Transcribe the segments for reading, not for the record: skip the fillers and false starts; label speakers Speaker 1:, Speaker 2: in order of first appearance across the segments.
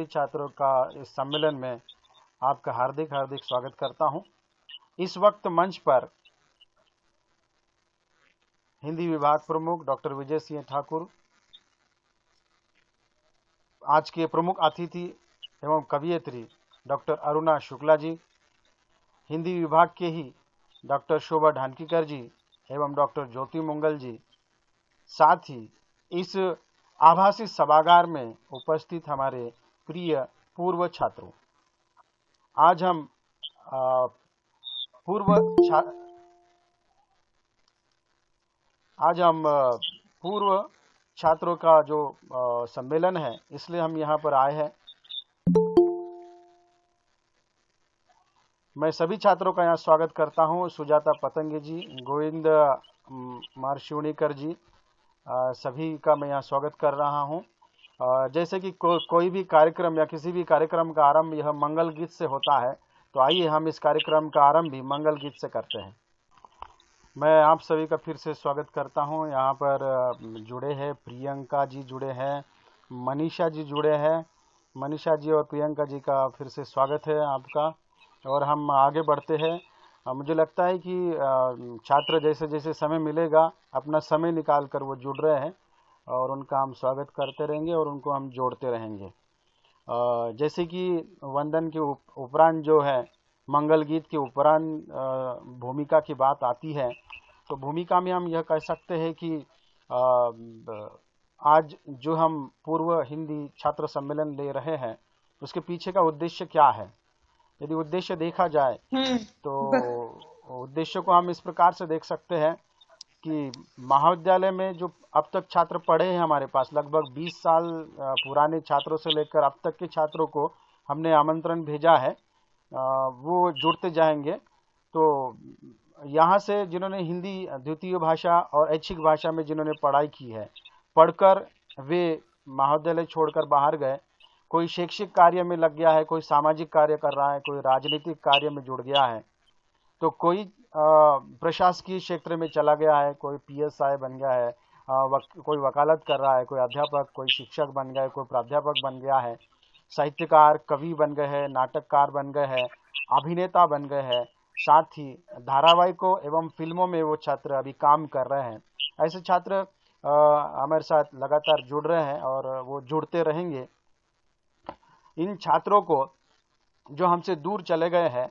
Speaker 1: छात्रों का इस सम्मेलन में आपका हार्दिक हार्दिक स्वागत करता हूं। इस वक्त मंच पर हिंदी विभाग प्रमुख डॉक्टर विजय सिंह ठाकुर, आज के प्रमुख अतिथि एवं कवियत्री डॉक्टर अरुणा शुक्ला जी, हिंदी विभाग के ही डॉक्टर शोभा ढानकीकर जी एवं डॉक्टर ज्योति मंगल जी, साथ ही इस आभासी सभागार में उपस्थित हमारे प्रिय पूर्व छात्रों। आज हम पूर्व छात्रों का जो सम्मेलन है, इसलिए हम यहाँ पर आए हैं। मैं सभी छात्रों का यहाँ स्वागत करता हूँ। सुजाता पतंगे जी, गोविंद मारशिवणीकर जी, सभी का मैं यहाँ स्वागत कर रहा हूँ। जैसे कि कोई भी कार्यक्रम या किसी भी कार्यक्रम का आरंभ यह मंगल गीत से होता है, तो आइए हम इस कार्यक्रम का आरंभ भी मंगल गीत से करते हैं। मैं आप सभी का फिर से स्वागत करता हूं। यहाँ पर जुड़े हैं प्रियंका जी, जुड़े हैं मनीषा जी, जुड़े हैं। मनीषा जी और प्रियंका जी का फिर से स्वागत है आपका, और हम आगे बढ़ते हैं। मुझे लगता है कि छात्र जैसे जैसे समय मिलेगा अपना समय निकाल कर वो जुड़ रहे हैं, और उनका हम स्वागत करते रहेंगे और उनको हम जोड़ते रहेंगे। जैसे कि वंदन के उपरांत जो है, मंगल गीत के उपरांत भूमिका की बात आती है, तो भूमिका में हम यह कह सकते हैं कि आज जो हम पूर्व हिंदी छात्र सम्मेलन ले रहे हैं, उसके पीछे का उद्देश्य क्या है। यदि उद्देश्य देखा जाए तो उद्देश्य को हम इस प्रकार से देख सकते हैं कि महाविद्यालय में जो अब तक छात्र पढ़े हैं, हमारे पास लगभग 20 साल पुराने छात्रों से लेकर अब तक के छात्रों को हमने आमंत्रण भेजा है, वो जुड़ते जाएंगे। तो यहाँ से जिन्होंने हिंदी द्वितीय भाषा और ऐच्छिक भाषा में जिन्होंने पढ़ाई की है, पढ़कर वे महाविद्यालय छोड़कर बाहर गए, कोई शैक्षिक कार्य में लग गया है, कोई सामाजिक कार्य कर रहा है, कोई राजनीतिक कार्य में जुड़ गया है, तो कोई प्रशासकीय क्षेत्र में चला गया है, कोई PSI बन गया है, कोई वकालत कर रहा है, कोई अध्यापक, कोई शिक्षक बन गया है, कोई प्राध्यापक बन गया है, साहित्यकार कवि बन गए हैं, नाटककार बन गए हैं, अभिनेता बन गए हैं, साथ ही धारावाहिकों एवं फिल्मों में वो छात्र अभी काम कर रहे हैं। ऐसे छात्र हमारे साथ लगातार जुड़ रहे हैं और वो जुड़ते रहेंगे। इन छात्रों को जो हमसे दूर चले गए हैं,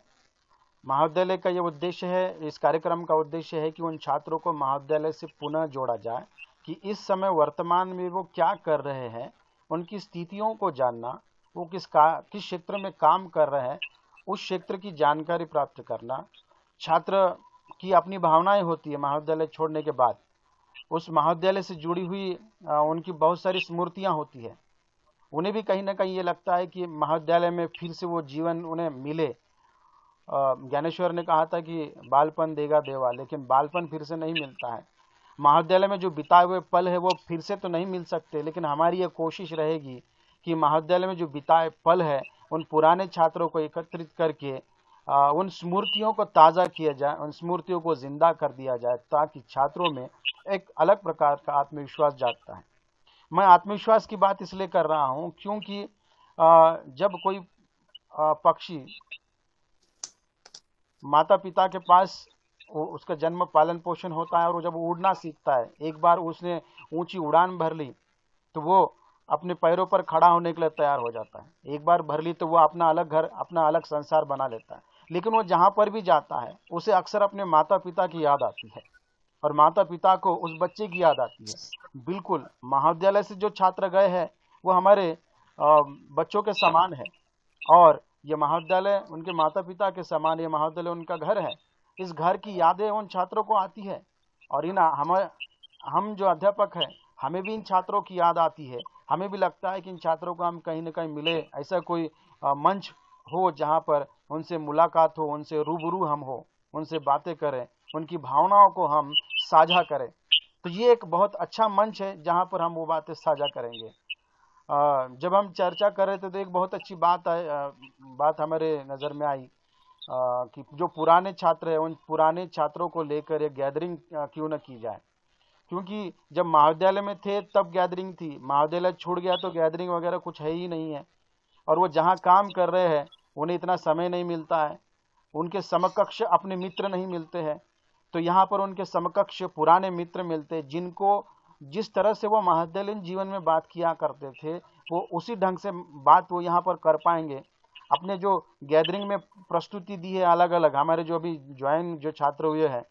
Speaker 1: महाविद्यालय का ये उद्देश्य है, इस कार्यक्रम का उद्देश्य है कि उन छात्रों को महाविद्यालय से पुनः जोड़ा जाए, कि इस समय वर्तमान में वो क्या कर रहे हैं, उनकी स्थितियों को जानना, वो किस क्षेत्र में काम कर रहे हैं, उस क्षेत्र की जानकारी प्राप्त करना। छात्र की अपनी भावनाएं होती है महाविद्यालय छोड़ने के बाद, उस महाविद्यालय से जुड़ी हुई उनकी बहुत सारी स्मृतियां होती है। उन्हें भी कहीं ना कहीं ये लगता है कि महाविद्यालय में फिर से वो जीवन उन्हें मिले। ज्ञानेश्वर ने कहा था कि बालपन देगा देवा, लेकिन बालपन फिर से नहीं मिलता है। महाविद्यालय में जो बिताए हुए पल है वो फिर से तो नहीं मिल सकते, लेकिन हमारी ये कोशिश रहेगी कि महाविद्यालय में जो बिताए पल है, उन पुराने छात्रों को एकत्रित करके उन स्मृतियों को ताज़ा किया जाए, उन स्मृतियों को जिंदा कर दिया जाए, ताकि छात्रों में एक अलग प्रकार का आत्मविश्वास जागता है। मैं आत्मविश्वास की बात इसलिए कर रहा हूँ क्योंकि जब कोई पक्षी माता पिता के पास उसका जन्म पालन पोषण होता है, और जब उड़ना सीखता है, एक बार उसने ऊंची उड़ान भर ली तो वो अपने पैरों पर खड़ा होने के लिए तैयार हो जाता है। एक बार भर ली तो वो अपना अलग घर, अपना अलग संसार बना लेता है। लेकिन वो जहां पर भी जाता है, उसे अक्सर अपने माता पिता की याद आती है, और माता पिता को उस बच्चे की याद आती है। बिल्कुल महाविद्यालय से जो छात्र गए हैं वो हमारे बच्चों के समान है, और ये महाविद्यालय उनके माता पिता के समान, ये महाविद्यालय उनका घर है। इस घर की यादें उन छात्रों को आती है, और हम जो अध्यापक हैं, हमें भी इन छात्रों की याद आती है। हमें भी लगता है कि इन छात्रों को हम कहीं न कहीं मिले, ऐसा कोई मंच हो जहाँ पर उनसे मुलाकात हो, उनसे रूबरू हम हो, उनसे बातें करें, उनकी भावनाओं को हम साझा करें। तो ये एक बहुत अच्छा मंच है जहाँ पर हम वो बातें साझा करेंगे। जब हम चर्चा कर रहे थे तो एक बहुत अच्छी बात हमारे नज़र में आई कि जो पुराने छात्र हैं, उन पुराने छात्रों को लेकर एक गैदरिंग क्यों न की जाए। क्योंकि जब महाविद्यालय में थे तब गैदरिंग थी, महाविद्यालय छूट गया तो गैदरिंग वगैरह कुछ है ही नहीं है। और वो जहाँ काम कर रहे हैं उन्हें इतना समय नहीं मिलता है, उनके समकक्ष अपने मित्र नहीं मिलते हैं। तो यहाँ पर उनके समकक्ष पुराने मित्र मिलते हैं, जिनको जिस तरह से वो महाविद्यालयीन जीवन में बात किया करते थे वो उसी ढंग से बात वो यहाँ पर कर पाएंगे। अपने जो गैदरिंग में प्रस्तुति दी है अलग अलग, हमारे जो अभी ज्वाइन जो छात्र हुए हैं,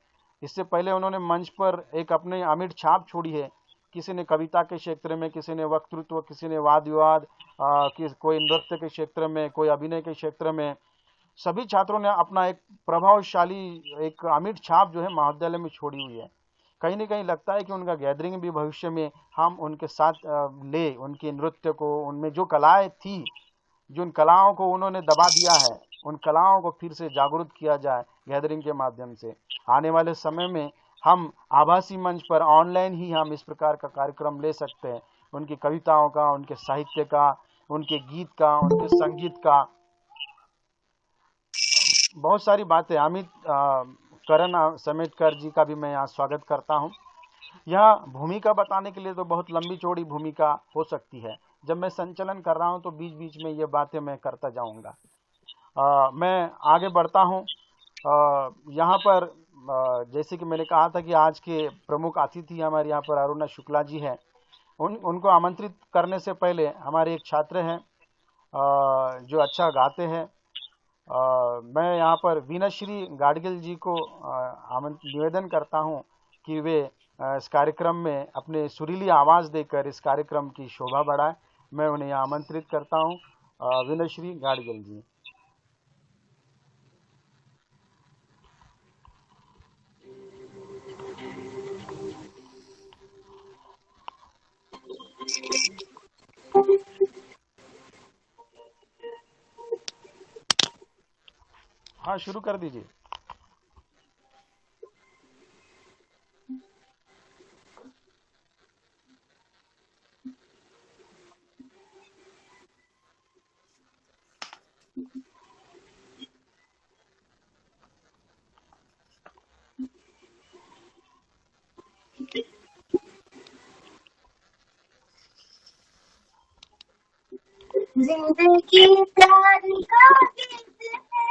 Speaker 1: इससे पहले उन्होंने मंच पर एक अपने अमिट छाप छोड़ी है। किसी ने कविता के क्षेत्र में, किसी ने वक्तृत्व, किसी ने वाद विवाद, कोई नृत्य के क्षेत्र में, कोई अभिनय के क्षेत्र में, सभी छात्रों ने अपना एक प्रभावशाली एक अमिट छाप जो है महाविद्यालय में छोड़ी हुई है। कहीं न कहीं लगता है कि उनका गैदरिंग भी भविष्य में हम उनके साथ ले, उनके नृत्य को, उनमें जो कलाएं थी, जो उन कलाओं को उन्होंने दबा दिया है, उन कलाओं को फिर से जागरूक किया जाए गैदरिंग के माध्यम से। आने वाले समय में हम आभासी मंच पर ऑनलाइन ही हम इस प्रकार का कार्यक्रम ले सकते हैं, उनकी कविताओं का, उनके साहित्य का, उनके गीत का, उनके संगीत का, बहुत सारी बातें। अमित करण समेतकर जी का भी मैं यहाँ स्वागत करता हूँ। यह भूमिका बताने के लिए तो बहुत लंबी चौड़ी भूमिका हो सकती है, जब मैं संचालन कर रहा हूँ तो बीच बीच में ये बातें मैं करता जाऊँगा। मैं आगे बढ़ता हूँ। यहाँ पर जैसे कि मैंने कहा था कि आज के प्रमुख अतिथि हमारे यहाँ पर अरुणा शुक्ला जी हैं। उनको आमंत्रित करने से पहले हमारे एक छात्र हैं जो अच्छा गाते हैं। मैं यहाँ पर वीनाश्री गाडगिल जी को निवेदन करता हूँ कि वे इस कार्यक्रम में अपने सुरीली आवाज़ देकर इस कार्यक्रम की शोभा बढ़ाए। मैं उन्हें यहाँ आमंत्रित करता हूँ। वीनाश्री गाडगिल जी। हाँ, शुरू कर दीजिए।
Speaker 2: जिंदगी प्यार का गीत है,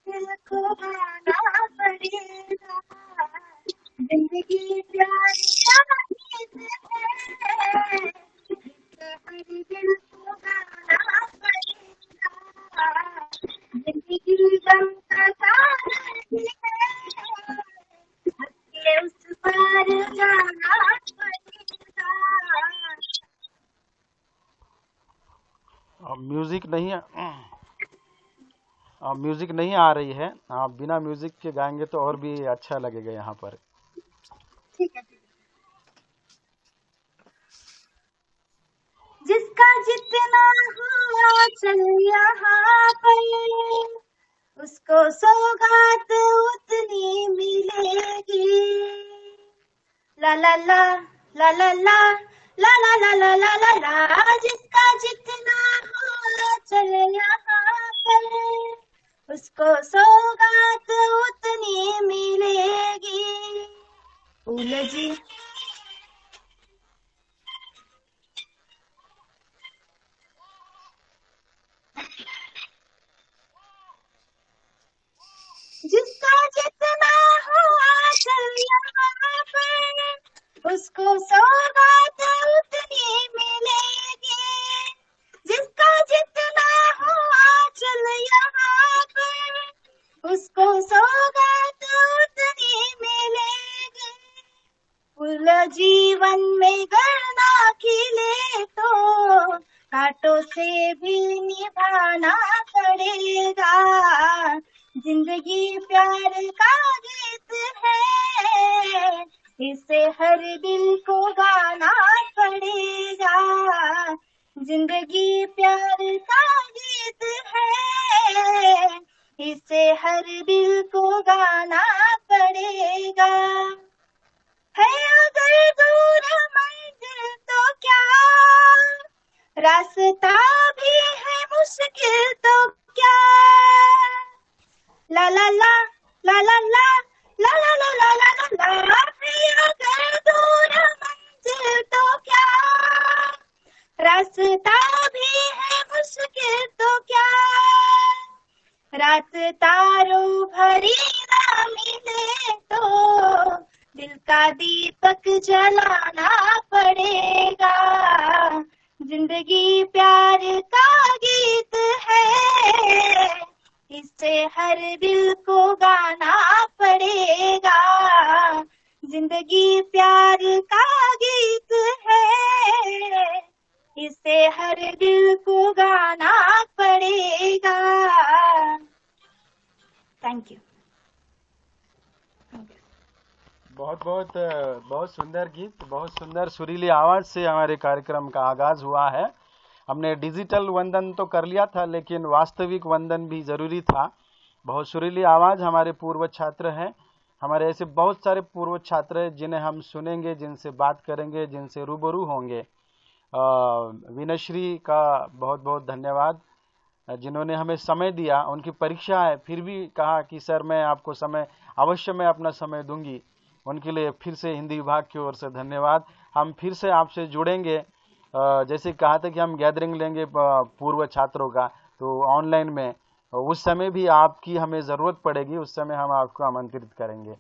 Speaker 2: दिल को गाना पड़ेगा। जिंदगी प्यार का गीत है, दिल को गाना पड़ेगा। जिंदगी गम का सागर है, उस पार जाना पड़ेगा।
Speaker 1: म्यूजिक नहीं आ रही है। आप बिना म्यूजिक के गाएंगे तो और भी अच्छा लगेगा यहाँ पर।
Speaker 2: ठीक है। जिसका जितना हुआ चल यहाँ पर, उसको सौगात उतनी मिलेगी। ला ला ला ला ला ला ला ला ला ला ला ला ला। जिसका जितना हुआ चल यहाँ पर, उसको सौगात उतनी मिलेगी। उलझी जिसका जितना हुआ चल यहाँ पर, उसको सौगात उतनी मिलेगी। जिसका जितना हुआ चल यहाँ पर, उसको सौगात उतनी मिलेगी। फूल जीवन में गरना खिले तो कांटों से भी निभाना पड़ेगा। जिंदगी प्यार का गीत है, इसे हर दिल को गाना पड़ेगा। जिंदगी प्यार का गीत है, इसे हर दिल को गाना पड़ेगा। है अगर दूर मंजिल तो क्या, रास्ता भी है मुश्किल तो क्या। ला ला ला ला ला ला ला ला ला ला ला ला ला। है अगर दूर मंजिल तो क्या, रास्ता दीपक जलाना पड़ेगा। जिंदगी प्यार का गीत है, इसे हर दिल को गाना पड़ेगा। जिंदगी प्यार का गीत है, इसे हर दिल को गाना पड़ेगा। Thank you.
Speaker 1: बहुत सुंदर गीत, बहुत सुंदर सुरीली आवाज से हमारे कार्यक्रम का आगाज हुआ है। हमने डिजिटल वंदन तो कर लिया था, लेकिन वास्तविक वंदन भी जरूरी था। बहुत सुरीली आवाज हमारे पूर्व छात्र हैं। हमारे ऐसे बहुत सारे पूर्व छात्र हैं जिन्हें हम सुनेंगे, जिनसे बात करेंगे, जिनसे रूबरू होंगे। विनश्री का बहुत बहुत धन्यवाद, जिन्होंने हमें समय दिया। उनकी परीक्षा है, फिर भी कहा कि सर मैं आपको समय अवश्य मैं अपना समय दूंगी। उनके लिए फिर से हिंदी विभाग की ओर से धन्यवाद। हम फिर से आपसे जुड़ेंगे। जैसे कहा था कि हम गैदरिंग लेंगे पूर्व छात्रों का, तो ऑनलाइन में उस समय भी आपकी हमें ज़रूरत पड़ेगी, उस समय हम आपको आमंत्रित करेंगे।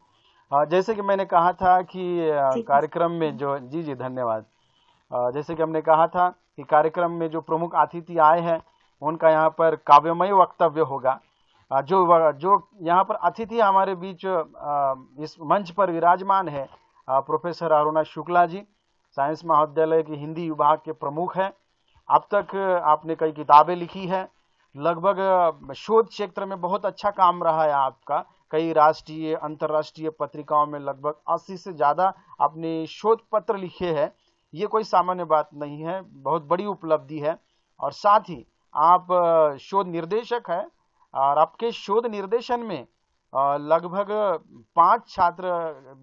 Speaker 1: जैसे कि मैंने कहा था कि कार्यक्रम में जो जी धन्यवाद। जैसे कि हमने कहा था कि कार्यक्रम में जो प्रमुख अतिथि आए हैं उनका यहाँ पर काव्यमय वक्तव्य होगा। जो यहाँ पर अतिथि हमारे बीच इस मंच पर विराजमान है, प्रोफेसर अरुणा शुक्ला जी, साइंस महाविद्यालय की हिंदी विभाग के प्रमुख हैं। अब तक आपने कई किताबें लिखी है, लगभग शोध क्षेत्र में बहुत अच्छा काम रहा है आपका। कई राष्ट्रीय अंतर्राष्ट्रीय पत्रिकाओं में लगभग 80 से ज़्यादा आपने शोध पत्र लिखे हैं। ये कोई सामान्य बात नहीं है, बहुत बड़ी उपलब्धि है। और साथ ही आप शोध निर्देशक हैं, और आपके शोध निर्देशन में लगभग 5 छात्र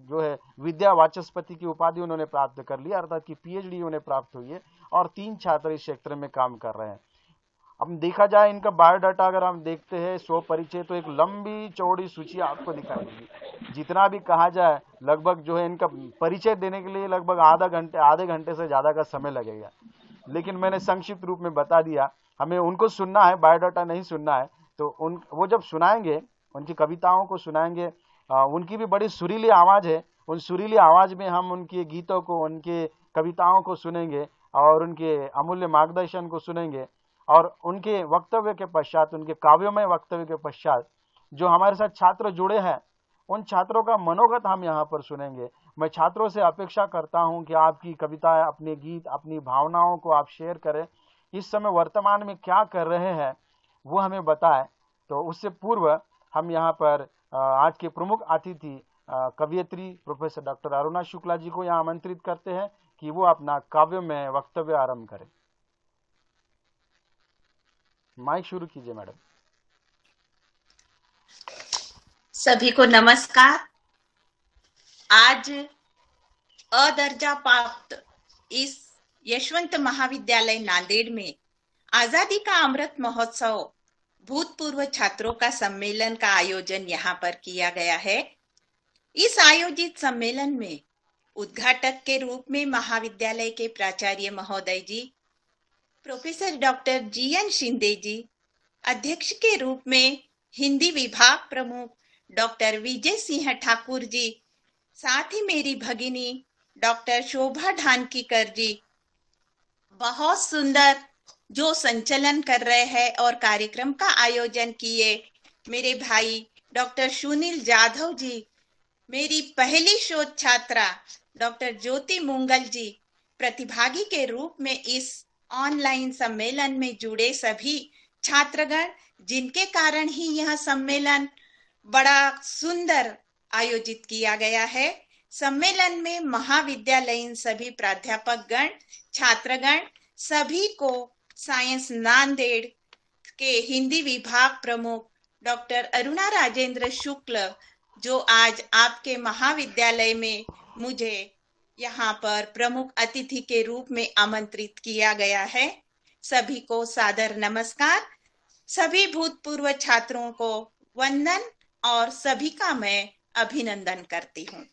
Speaker 1: जो है विद्या वाचस्पति की उपाधि उन्होंने प्राप्त कर लिया, अर्थात कि पीएचडी उन्हें प्राप्त हुई है, और 3 छात्र इस क्षेत्र में काम कर रहे हैं। अब देखा जाए इनका बायोडाटा अगर हम देखते हैं, 100 परिचय, तो एक लंबी चौड़ी सूची आपको दिखाई देगी। जितना भी कहा जाए लगभग जो है इनका परिचय देने के लिए लगभग आधे घंटे से ज़्यादा का समय लगेगा, लेकिन मैंने संक्षिप्त रूप में बता दिया। हमें उनको सुनना है, बायोडाटा नहीं सुनना है। तो वो जब सुनाएंगे, उनकी कविताओं को सुनाएंगे, उनकी भी बड़ी सुरीली आवाज़ है। उन सुरीली आवाज़ में हम उनके गीतों को, उनके कविताओं को सुनेंगे और उनके अमूल्य मार्गदर्शन को सुनेंगे। और उनके वक्तव्य के पश्चात, उनके काव्यमय वक्तव्य के पश्चात जो हमारे साथ छात्र जुड़े हैं, उन छात्रों का मनोगत हम यहाँ पर सुनेंगे। मैं छात्रों से अपेक्षा करता हूँ कि आपकी कविताएं, अपने गीत, अपनी भावनाओं को आप शेयर करें। इस समय वर्तमान में क्या कर रहे हैं वो हमें बताएं। तो उससे पूर्व हम यहाँ पर आज के प्रमुख अतिथि कवयित्री प्रोफेसर डॉक्टर अरुणा शुक्ला जी को यहाँ आमंत्रित करते हैं कि वो अपना काव्य में वक्तव्य आरंभ करें। माइक शुरू कीजिए मैडम।
Speaker 3: सभी को नमस्कार। आज अदर्जा प्राप्त इस यशवंत महाविद्यालय नांदेड़ में आजादी का अमृत महोत्सव भूतपूर्व छात्रों का सम्मेलन का आयोजन यहाँ पर किया गया है। इस आयोजित सम्मेलन में उद्घाटक के रूप में महाविद्यालय के प्राचार्य महोदय जी, प्रोफेसर डॉक्टर जीएन शिंदे जी, अध्यक्ष के रूप में हिंदी विभाग प्रमुख डॉक्टर विजय सिंह ठाकुर जी, साथ ही मेरी भगिनी डॉक्टर शोभा ढानकीकर जी, बहुत सुंदर जो संचालन कर रहे हैं और कार्यक्रम का आयोजन किए मेरे भाई डॉक्टर सुनील जाधव जी, मेरी पहली शोध छात्रा डॉक्टर ज्योति मुंगल जी, प्रतिभागी के रूप में इस ऑनलाइन सम्मेलन में जुड़े सभी छात्रगण, जिनके कारण ही यह सम्मेलन बड़ा सुंदर आयोजित किया गया है। सम्मेलन में महाविद्यालयीन सभी प्राध्यापक गण, छात्रगण, सभी को साइंस नांदेड़ के हिंदी विभाग प्रमुख डॉक्टर अरुणा राजेंद्र शुक्ल, जो आज आपके महाविद्यालय में मुझे यहाँ पर प्रमुख अतिथि के रूप में आमंत्रित किया गया है, सभी को सादर नमस्कार। सभी भूतपूर्व छात्रों को वंदन और सभी का मैं अभिनंदन करती हूँ।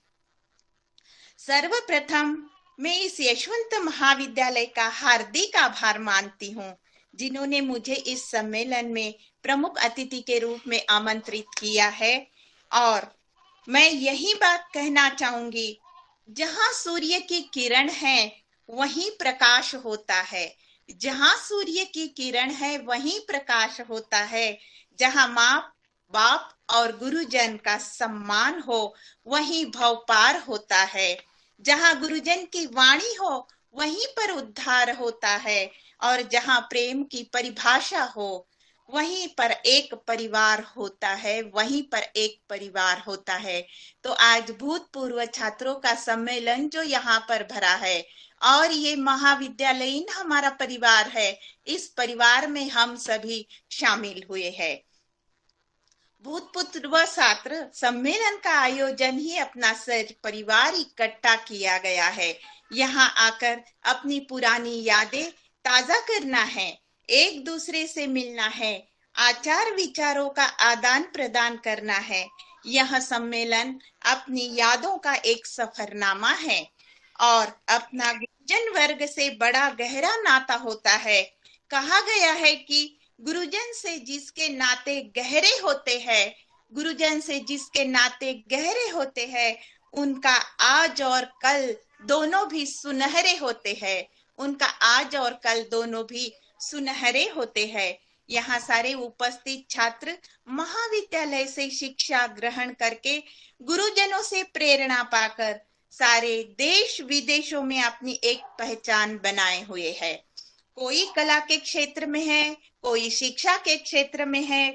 Speaker 3: सर्वप्रथम मैं इस यशवंत महाविद्यालय का हार्दिक आभार मानती हूँ, जिन्होंने मुझे इस सम्मेलन में प्रमुख अतिथि के रूप में आमंत्रित किया है। और मैं यही बात कहना चाहूंगी, जहाँ सूर्य की किरण है वहीं प्रकाश होता है। जहाँ सूर्य की किरण है वहीं प्रकाश होता है। जहाँ माँ बाप और गुरुजन का सम्मान हो वहीं भव पार होता है। जहाँ गुरुजन की वाणी हो वहीं पर उद्धार होता है। और जहाँ प्रेम की परिभाषा हो वहीं पर एक परिवार होता है, वहीं पर एक परिवार होता है। तो आज भूतपूर्व छात्रों का सम्मेलन जो यहाँ पर भरा है और ये महाविद्यालयीन हमारा परिवार है, इस परिवार में हम सभी शामिल हुए हैं। भूतपूर्व छात्र सम्मेलन का आयोजन ही अपना परिवार इकट्ठा किया गया है। यहाँ आकर अपनी पुरानी यादें ताजा करना है, एक दूसरे से मिलना है, आचार विचारों का आदान प्रदान करना है। यह सम्मेलन अपनी यादों का एक सफरनामा है और अपना गुरुजन वर्ग से बड़ा गहरा नाता होता है। कहा गया है कि गुरुजन से जिसके नाते गहरे होते हैं, गुरुजन से जिसके नाते गहरे होते हैं, उनका आज और कल दोनों भी सुनहरे होते हैं। उनका आज और कल दोनों भी सुनहरे होते हैं। यहाँ सारे उपस्थित छात्र महाविद्यालय से शिक्षा ग्रहण करके गुरुजनों से प्रेरणा पाकर सारे देश विदेशों में अपनी एक पहचान बनाए हुए है। कोई कला के क्षेत्र में है, कोई शिक्षा के क्षेत्र में है,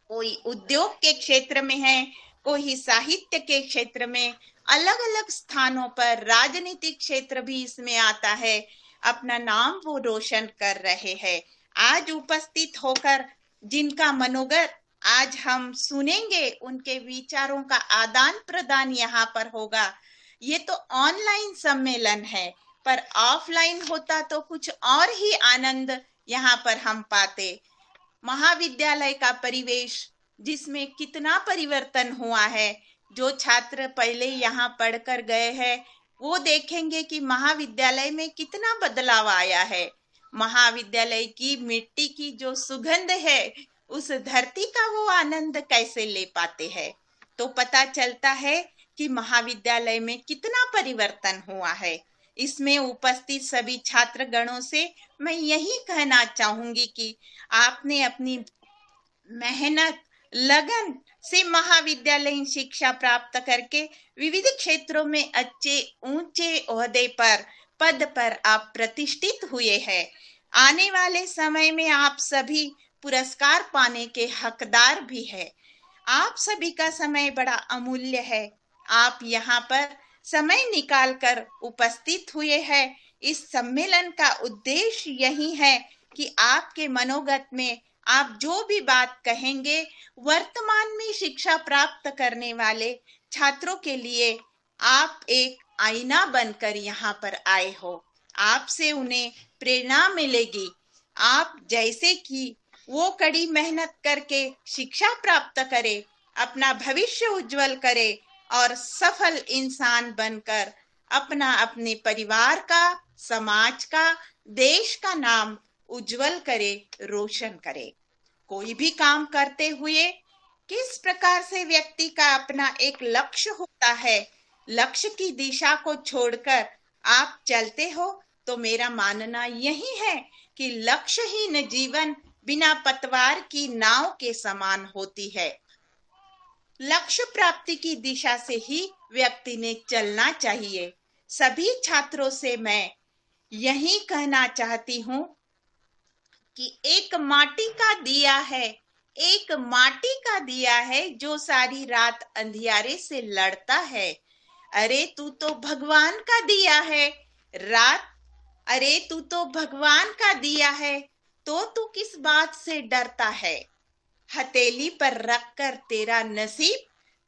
Speaker 3: कोई उद्योग के क्षेत्र में है, कोई साहित्य के क्षेत्र में, अलग अलग स्थानों पर राजनीतिक क्षेत्र भी इसमें आता है। अपना नाम वो रोशन कर रहे हैं। आज उपस्थित होकर जिनका मनोगत आज हम सुनेंगे, उनके विचारों का आदान प्रदान यहाँ पर होगा। ये तो ऑनलाइन सम्मेलन है, पर ऑफलाइन होता तो कुछ और ही आनंद यहाँ पर हम पाते। महाविद्यालय का परिवेश जिसमें कितना परिवर्तन हुआ है, जो छात्र पहले यहाँ पढ़कर गए हैं वो देखेंगे कि महाविद्यालय में कितना बदलाव आया है। महाविद्यालय की मिट्टी की जो सुगंध है, उस धरती का वो आनंद कैसे ले पाते हैं। तो पता चलता है कि महाविद्यालय में कितना परिवर्तन हुआ है। इसमें उपस्थित सभी छात्र गणों से मैं यही कहना चाहूंगी कि आपने अपनी मेहनत लगन से महाविद्यालयीन शिक्षा प्राप्त करके विविध क्षेत्रों में अच्छे ऊंचे ओहदे पर पद पर आप प्रतिष्ठित हुए हैं। आने वाले समय में आप सभी पुरस्कार पाने के हकदार भी है। आप सभी का समय बड़ा अमूल्य है। आप यहाँ पर समय निकालकर उपस्थित हुए हैं। इस सम्मेलन का उद्देश्य यही है कि आपके मनोगत में आप जो भी बात कहेंगे, वर्तमान में शिक्षा प्राप्त करने वाले छात्रों के लिए आप एक आईना बनकर यहाँ पर आए हो। आपसे उन्हें प्रेरणा मिलेगी। आप जैसे कि वो कड़ी मेहनत करके शिक्षा प्राप्त करे, अपना भविष्य उज्जवल करे और सफल इंसान बनकर अपना अपने परिवार का, समाज का, देश का नाम उज्जवल करे, रोशन करे। कोई भी काम करते हुए किस प्रकार से व्यक्ति का अपना एक लक्ष्य होता है, लक्ष्य की दिशा को छोड़कर आप चलते हो, तो मेरा मानना यही है कि लक्ष्यहीन जीवन बिना पतवार की नाव के समान होती है। लक्ष्य प्राप्ति की दिशा से ही व्यक्ति ने चलना चाहिए। सभी छात्रों से मैं यही कहना चाहती हूँ कि एक माटी का दिया है, एक माटी का दिया है जो सारी रात अंधियारे से लड़ता है। अरे तू तो भगवान का दिया है रात, अरे तू तो भगवान का दिया है, तो तू किस बात से डरता है। हथेली पर रखकर तेरा नसीब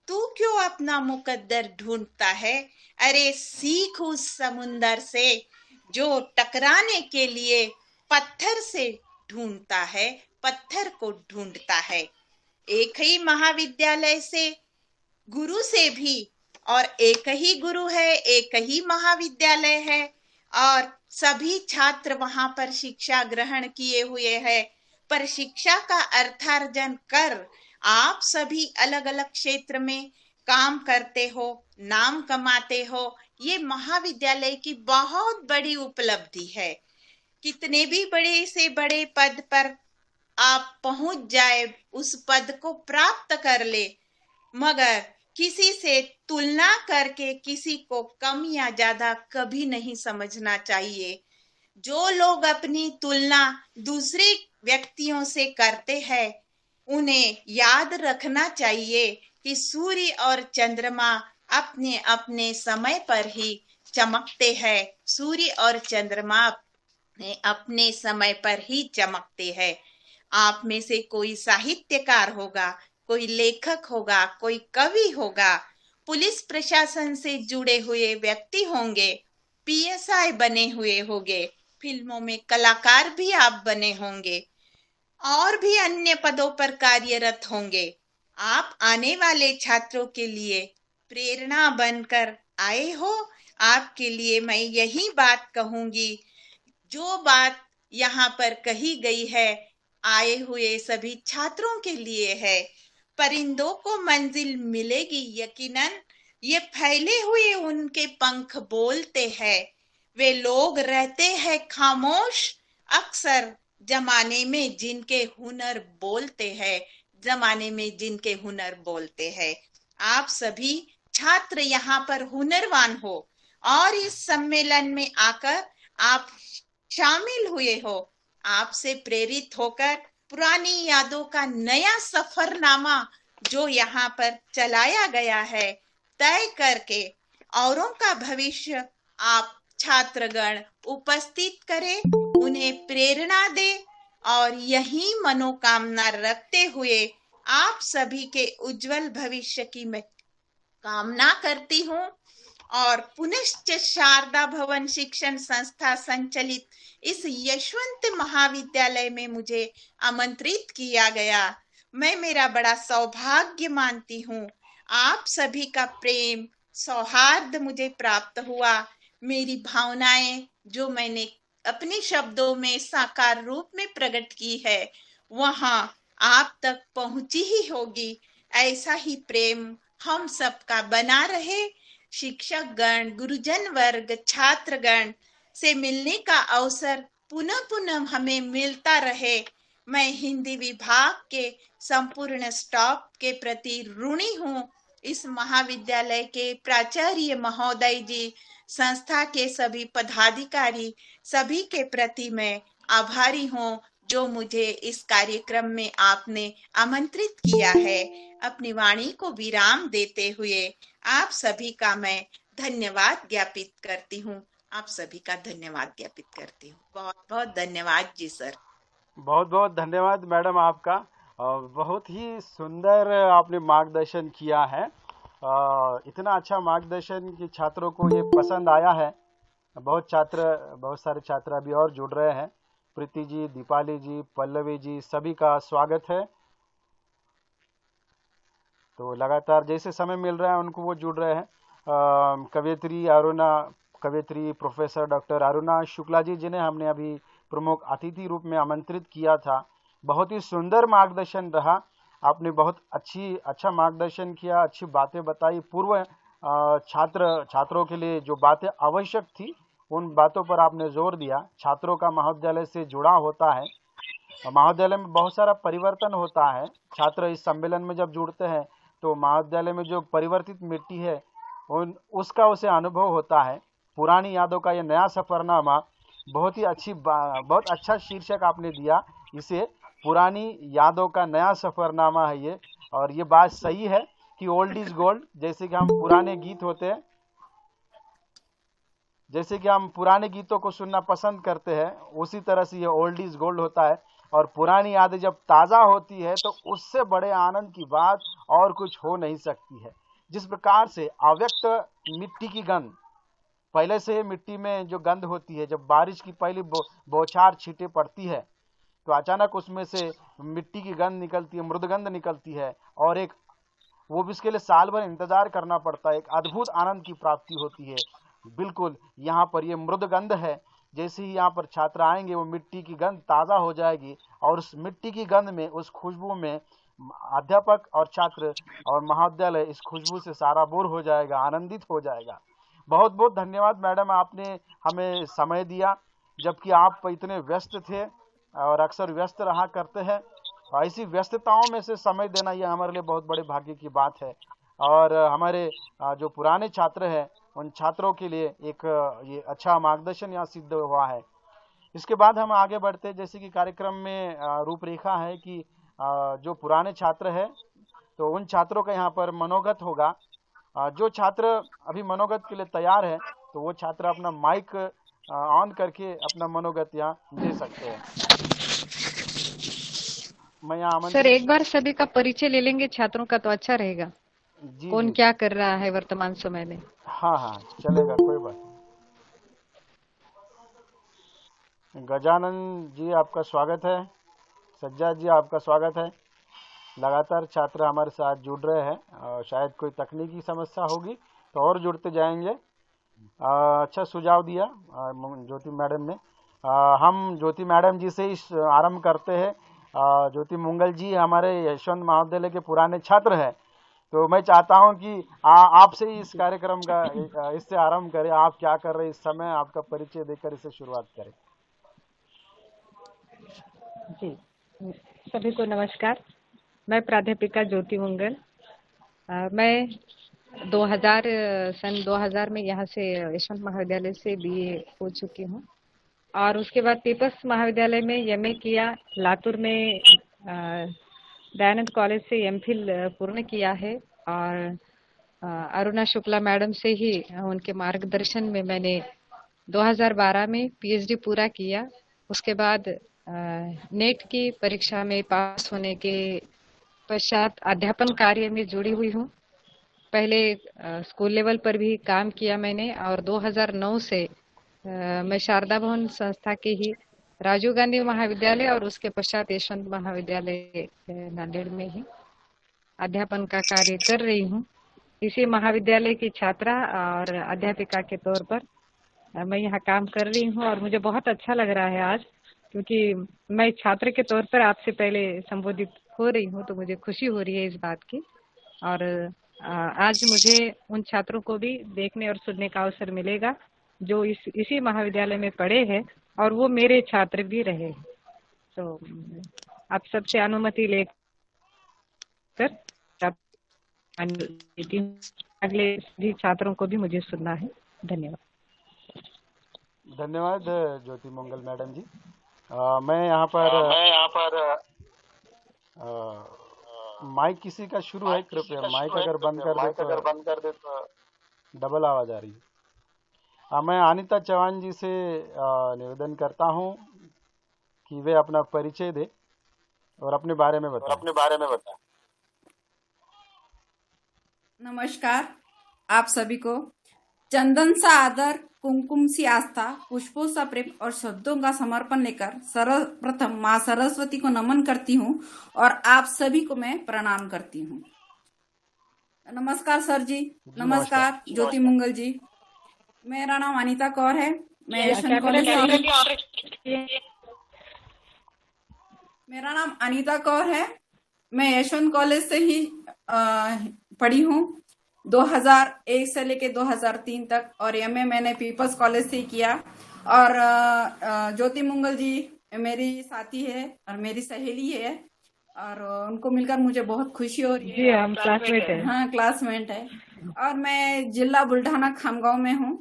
Speaker 3: तू क्यों अपना मुकद्दर ढूंढता है। अरे सीख उस समुंदर से जो टकराने के लिए पत्थर से ढूंढता है, पत्थर को ढूंढता है। एक ही महाविद्यालय से गुरु से भी, और एक ही गुरु है, एक ही महाविद्यालय है और सभी छात्र वहां पर शिक्षा ग्रहण किए हुए हैं। पर शिक्षा का अर्थार्जन कर आप सभी अलग अलग क्षेत्र में काम करते हो, नाम कमाते हो, ये महाविद्यालय की बहुत बड़ी उपलब्धि है। कितने भी बड़े से बड़े पद पर आप पहुंच जाए, उस पद को प्राप्त कर ले, मगर किसी से तुलना करके किसी को कम या ज्यादा कभी नहीं समझना चाहिए। जो लोग अपनी तुलना दूसरे व्यक्तियों से करते हैं, उन्हें याद रखना चाहिए कि सूर्य और चंद्रमा अपने अपने समय पर ही चमकते हैं। सूर्य और चंद्रमा अपने समय पर ही चमकते हैं। आप में से कोई साहित्यकार होगा, कोई लेखक होगा, कोई कवि होगा, पुलिस प्रशासन से जुड़े हुए व्यक्ति होंगे, पीएसआई बने हुए होंगे, फिल्मों में कलाकार भी आप बने होंगे, और भी अन्य पदों पर कार्यरत होंगे। आप आने वाले छात्रों के लिए प्रेरणा बनकर आए हो। आपके लिए मैं यही बात कहूंगी, जो बात यहाँ पर कही गई है, आए हुए सभी छात्रों के लिए है। परिंदों को मंजिल मिलेगी यकीनन, ये फैले हुए उनके पंख बोलते हैं। वे लोग रहते हैं खामोश, अक्सर जमाने में जिनके हुनर बोलते हैं, जमाने में जिनके हुनर बोलते हैं। आप सभी छात्र यहाँ पर हुनरवान हो और इस सम्मेलन में आकर आप शामिल हुए हो। आपसे प्रेरित होकर पुरानी यादों का नया सफरनामा जो यहाँ पर चलाया गया है, तय करके औरों का भविष्य आप छात्रगण उपस्थित करें, उन्हें प्रेरणा दे, और यही मनोकामना रखते हुए आप सभी के उज्जवल भविष्य की मैं कामना करती हूँ। और पुनश्च शारदा भवन शिक्षण संस्था संचालित इस यशवंत महाविद्यालय में मुझे आमंत्रित किया गया, मैं मेरा बड़ा सौभाग्य मानती हूँ। आप सभी का प्रेम सौहार्द मुझे प्राप्त हुआ। मेरी भावनाएं जो मैंने अपने शब्दों में साकार रूप में प्रकट की है, वहां आप तक पहुंची ही होगी। ऐसा ही प्रेम हम सबका बना रहे। शिक्षक गण, गुरुजन वर्ग, छात्रगण से मिलने का अवसर पुनः पुनः हमें मिलता रहे। मैं हिंदी विभाग के संपूर्ण स्टाफ के प्रति ऋणी हूँ। इस महाविद्यालय के प्राचार्य महोदय जी, संस्था के सभी पदाधिकारी, सभी के प्रति मैं आभारी हूँ, जो मुझे इस कार्यक्रम में आपने आमंत्रित किया है। अपनी वाणी को विराम देते हुए आप सभी का मैं धन्यवाद ज्ञापित करती हूँ। आप सभी का धन्यवाद ज्ञापित करती हूँ। बहुत बहुत धन्यवाद जी सर।
Speaker 1: बहुत बहुत धन्यवाद मैडम आपका। बहुत ही सुंदर आपने मार्गदर्शन किया है। इतना अच्छा मार्गदर्शन कि छात्रों को ये पसंद आया है। बहुत सारे छात्र अभी और जुड़ रहे हैं। प्रीति जी, दीपाली जी, पल्लवी जी, सभी का स्वागत है। तो लगातार जैसे समय मिल रहा है उनको वो जुड़ रहे हैं। कवियत्री प्रोफेसर डॉक्टर अरुणा शुक्ला जी, जिन्हें हमने अभी प्रमुख अतिथि रूप में आमंत्रित किया था, बहुत ही सुंदर मार्गदर्शन रहा। आपने बहुत अच्छा मार्गदर्शन किया, अच्छी बातें बताई। पूर्व छात्रों के लिए जो बातें आवश्यक थी, उन बातों पर आपने जोर दिया। छात्रों का महाविद्यालय से जुड़ा होता है, महाविद्यालय में बहुत सारा परिवर्तन होता है। छात्र इस सम्मेलन में जब जुड़ते हैं तो महाविद्यालय में जो परिवर्तित मिट्टी है उसका उसे अनुभव होता है। पुरानी यादों का ये नया सफरनामा, बहुत अच्छा शीर्षक आपने दिया इसे, पुरानी यादों का नया सफरनामा है ये। और ये बात सही है कि ओल्ड इज गोल्ड। जैसे कि हम पुराने गीतों को सुनना पसंद करते हैं, उसी तरह से ये ओल्ड इज गोल्ड होता है। और पुरानी यादें जब ताज़ा होती है तो उससे बड़े आनंद की बात और कुछ हो नहीं सकती है। जिस प्रकार से अव्यक्त मिट्टी की गंध, पहले से मिट्टी में जो गंध होती है, जब बारिश की पहली बौछार छींटे पड़ती है तो अचानक उसमें से मिट्टी की गंध निकलती है, मृद गंध निकलती है, और वो भी इसके लिए साल भर इंतजार करना पड़ता है। एक अद्भुत आनंद की प्राप्ति होती है। बिल्कुल यहाँ पर ये मृद गंध है। जैसे ही यहाँ पर छात्र आएंगे, वो मिट्टी की गंध ताज़ा हो जाएगी, और उस मिट्टी की गंध में, उस खुशबू में अध्यापक और छात्र और महाविद्यालय इस खुशबू से साराबोर हो जाएगा, आनंदित हो जाएगा। बहुत बहुत धन्यवाद मैडम, आपने हमें समय दिया, जबकि आप इतने व्यस्त थे और अक्सर व्यस्त रहा करते हैं। ऐसी व्यस्तताओं में से समय देना ये हमारे लिए बहुत बड़े भाग्य की बात है। और हमारे जो पुराने छात्र हैं उन छात्रों के लिए एक ये अच्छा मार्गदर्शन यहाँ सिद्ध हुआ है। इसके बाद हम आगे बढ़ते, जैसे कि कार्यक्रम में रूपरेखा है कि जो पुराने छात्र हैं तो उन छात्रों का यहाँ पर मनोगत होगा। जो छात्र अभी मनोगत के लिए तैयार है तो वो छात्र अपना माइक ऑन करके अपना मनोगत यहाँ दे सकते हैं। मैं यहाँ
Speaker 4: सर एक बार सभी का परिचय ले लेंगे छात्रों का तो अच्छा रहेगा।
Speaker 1: जी
Speaker 4: कौन
Speaker 1: जी।
Speaker 4: क्या कर रहा है वर्तमान समय में।
Speaker 1: हाँ हाँ चलेगा, कोई बात नहीं। गजानन जी आपका स्वागत है, सज्जाद जी आपका स्वागत है। लगातार छात्र हमारे साथ जुड़ रहे हैं और शायद कोई तकनीकी समस्या होगी तो और जुड़ते जाएंगे। अच्छा सुझाव दिया ज्योति मैडम ने। हम ज्योति मैडम जी से ही आरंभ करते हैं। ज्योति मंगल जी हमारे यशवंत महाविद्यालय के पुराने छात्र हैं, तो मैं चाहता हूं कि आपसे ही इस कार्यक्रम का इससे आरंभ करें। आप क्या कर रहे हैं इस समय, आपका परिचय देकर इसे शुरुआत करें।
Speaker 4: जी सभी को नमस्कार। मैं प्राध्यापिका ज्योति मंगल। मैं सन 2000 में यहाँ से यशवंत महाविद्यालय से बीए हो चुकी हूँ और उसके बाद पीपल्स महाविद्यालय में एमए किया। लातूर में दयानंद कॉलेज से एमफिल पूर्ण किया है और अरुणा शुक्ला मैडम से ही उनके मार्गदर्शन में मैंने 2012 में पीएचडी पूरा किया। उसके बाद नेट की परीक्षा में पास होने के पश्चात अध्यापन कार्य में जुड़ी हुई हूँ। पहले स्कूल लेवल पर भी काम किया मैंने और 2009 से मैं शारदा भवन संस्था के ही राजीव गांधी महाविद्यालय और उसके पश्चात यशवंत महाविद्यालय नांदेड़ में ही अध्यापन का कार्य कर रही हूँ। इसी महाविद्यालय की छात्रा और अध्यापिका के तौर पर मैं यहाँ काम कर रही हूँ और मुझे बहुत अच्छा लग रहा है आज, क्योंकि मैं छात्र के तौर पर आपसे पहले संबोधित हो रही हूँ तो मुझे खुशी हो रही है इस बात की। और आज मुझे उन छात्रों को भी देखने और सुनने का अवसर मिलेगा जो इसी महाविद्यालय में पढ़े हैं और वो मेरे छात्र भी रहे। तो आप सबसे अनुमति लेकर अगले सभी छात्रों को भी मुझे सुनना है। धन्यवाद।
Speaker 1: धन्यवाद ज्योति मंगल मैडम जी। मैं यहाँ पर माइक किसी का शुरू है, कृपया माइक अगर बंद कर दे तो डबल आवाज आ रही है। मैं अनीता चौहान जी से निवेदन करता हूँ कि वे अपना परिचय दे और अपने बारे में बताएं।
Speaker 5: नमस्कार आप सभी को। चंदन सा आदर, कुमकुम सी आस्था, पुष्पों सा प्रेम और शब्दों का समर्पण लेकर सर्वप्रथम माँ सरस्वती को नमन करती हूँ और आप सभी को मैं प्रणाम करती हूँ। नमस्कार सर जी। नमस्कार ज्योति मंगल जी। मेरा नाम अनीता कौर है। मैं यशवंत कॉलेज मेरा नाम अनीता कौर है। मैं यशवंत कॉलेज से ही पढ़ी हूँ 2001 से लेके 2003 तक और एमए मैंने पीपल्स कॉलेज से ही किया। और ज्योति मंगल जी मेरी साथी है और मेरी सहेली है और उनको मिलकर मुझे बहुत खुशी हो रही है।
Speaker 4: हम क्लासमेट है।
Speaker 5: हाँ क्लासमेट है। और मैं जिला बुल्ढाना खामगांव में हूँ।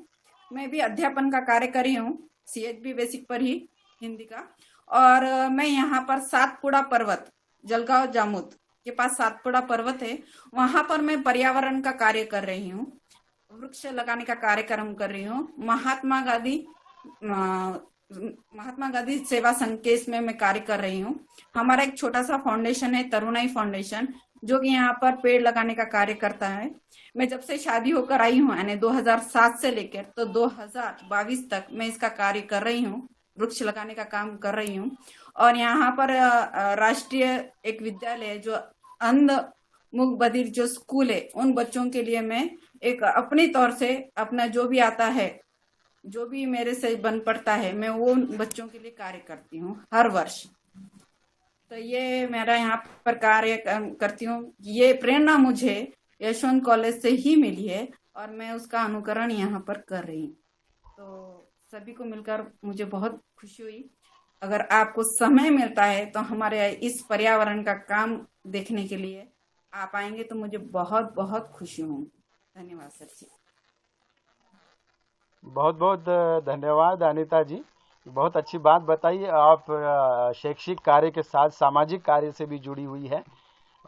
Speaker 5: मैं भी अध्यापन का कार्य कर रही हूँ CHB बेसिक पर ही हिंदी का। और मैं यहाँ पर सातपुड़ा पर्वत जलगांव जामुद के पास सातपुड़ा पर्वत है, वहां पर मैं पर्यावरण का कार्य कर रही हूँ। वृक्ष लगाने का कार्यक्रम कर रही हूँ। महात्मा गांधी सेवा संकेत में मैं कार्य कर रही हूँ। हमारा एक छोटा सा फाउंडेशन है तरुणाई फाउंडेशन, जो कि यहाँ पर पेड़ लगाने का कार्य करता है। मैं जब से शादी होकर आई हूँ यानी 2007 से लेकर तो 2022 तक मैं इसका कार्य कर रही हूँ, वृक्ष लगाने का काम कर रही हूँ। और यहाँ पर राष्ट्रीय एक विद्यालय है जो अंध मूक बधिर जो स्कूल है, उन बच्चों के लिए मैं एक अपने तौर से अपना जो भी आता है, जो भी मेरे से बन पड़ता है, मैं वो बच्चों के लिए कार्य करती हूँ हर वर्ष। तो ये मेरा यहाँ पर कार्य करती हूँ। ये प्रेरणा मुझे यशवंत कॉलेज से ही मिली है और मैं उसका अनुकरण यहाँ पर कर रही हूँ। तो सभी को मिलकर मुझे बहुत खुशी हुई। अगर आपको समय मिलता है तो हमारे इस पर्यावरण का काम देखने के लिए आप आएंगे तो मुझे बहुत बहुत खुशी होगी। धन्यवाद सर जी।
Speaker 1: बहुत बहुत धन्यवाद अनीता जी, बहुत अच्छी बात बताई। आप शैक्षिक कार्य के साथ सामाजिक कार्य से भी जुड़ी हुई है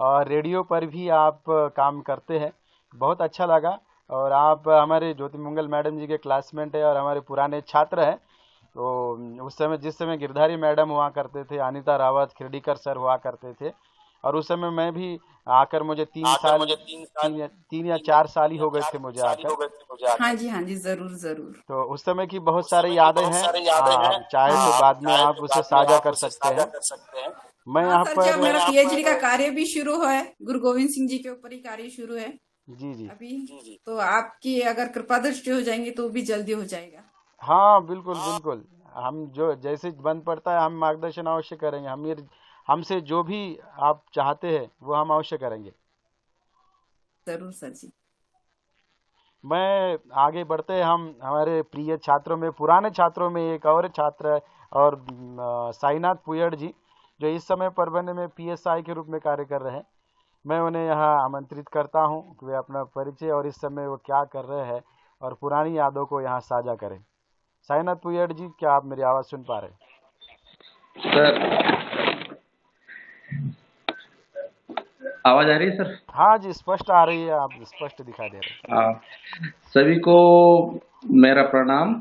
Speaker 1: और रेडियो पर भी आप काम करते हैं, बहुत अच्छा लगा। और आप हमारे ज्योति मंगल मैडम जी के क्लासमेट है और हमारे पुराने छात्र हैं। तो उस समय जिस समय गिरधारी मैडम हुआ करते थे, अनीता रावत, खिरडीकर सर हुआ करते थे, और उस समय मैं भी आकर मुझे 3 या 4 साल ही हो गए थे मुझे आकर।
Speaker 5: हाँ जी, हाँ जी, जरूर जरूर।
Speaker 1: तो उस समय की बहुत सारी यादें हैं, आप चाहे तो बाद में आप उसे साझा कर सकते हैं। मैं
Speaker 5: हाँ
Speaker 1: यहाँ
Speaker 5: सर,
Speaker 1: पर
Speaker 5: जब मेरा पीएचडी का कार्य भी शुरू है, गुरु गोविंद सिंह जी के ऊपर ही कार्य शुरू है
Speaker 1: जी जी
Speaker 5: अभी, तो आपकी अगर कृपा दृष्टि हो जाएंगी तो भी जल्दी हो जाएगा।
Speaker 1: हाँ बिल्कुल बिल्कुल, हम जो जैसे बन पड़ता है हम मार्गदर्शन अवश्य करेंगे। हमसे जो भी आप चाहते हैं वो हम अवश्य करेंगे।
Speaker 5: जरूर सर जी।
Speaker 1: मैं आगे बढ़ते हैं, हम हमारे प्रिय छात्रों में, पुराने छात्रों में एक और छात्र है और साईनाथ पुयड़ जी, जो इस समय परभणी में पीएसआई के रूप में कार्य कर रहे हैं। मैं उन्हें यहाँ आमंत्रित करता हूँ कि वे अपना परिचय और इस समय वो क्या कर रहे हैं और पुरानी यादों को यहाँ साझा करें। साईनाथ पुयड़ जी, क्या आप मेरी आवाज़ सुन पा रहे हैं?
Speaker 6: सर, आवाज आ रही है सर?
Speaker 1: हाँ जी, स्पष्ट आ रही है, आप स्पष्ट दिखाई दे रहे हैं।
Speaker 6: हाँ, सभी को मेरा प्रणाम।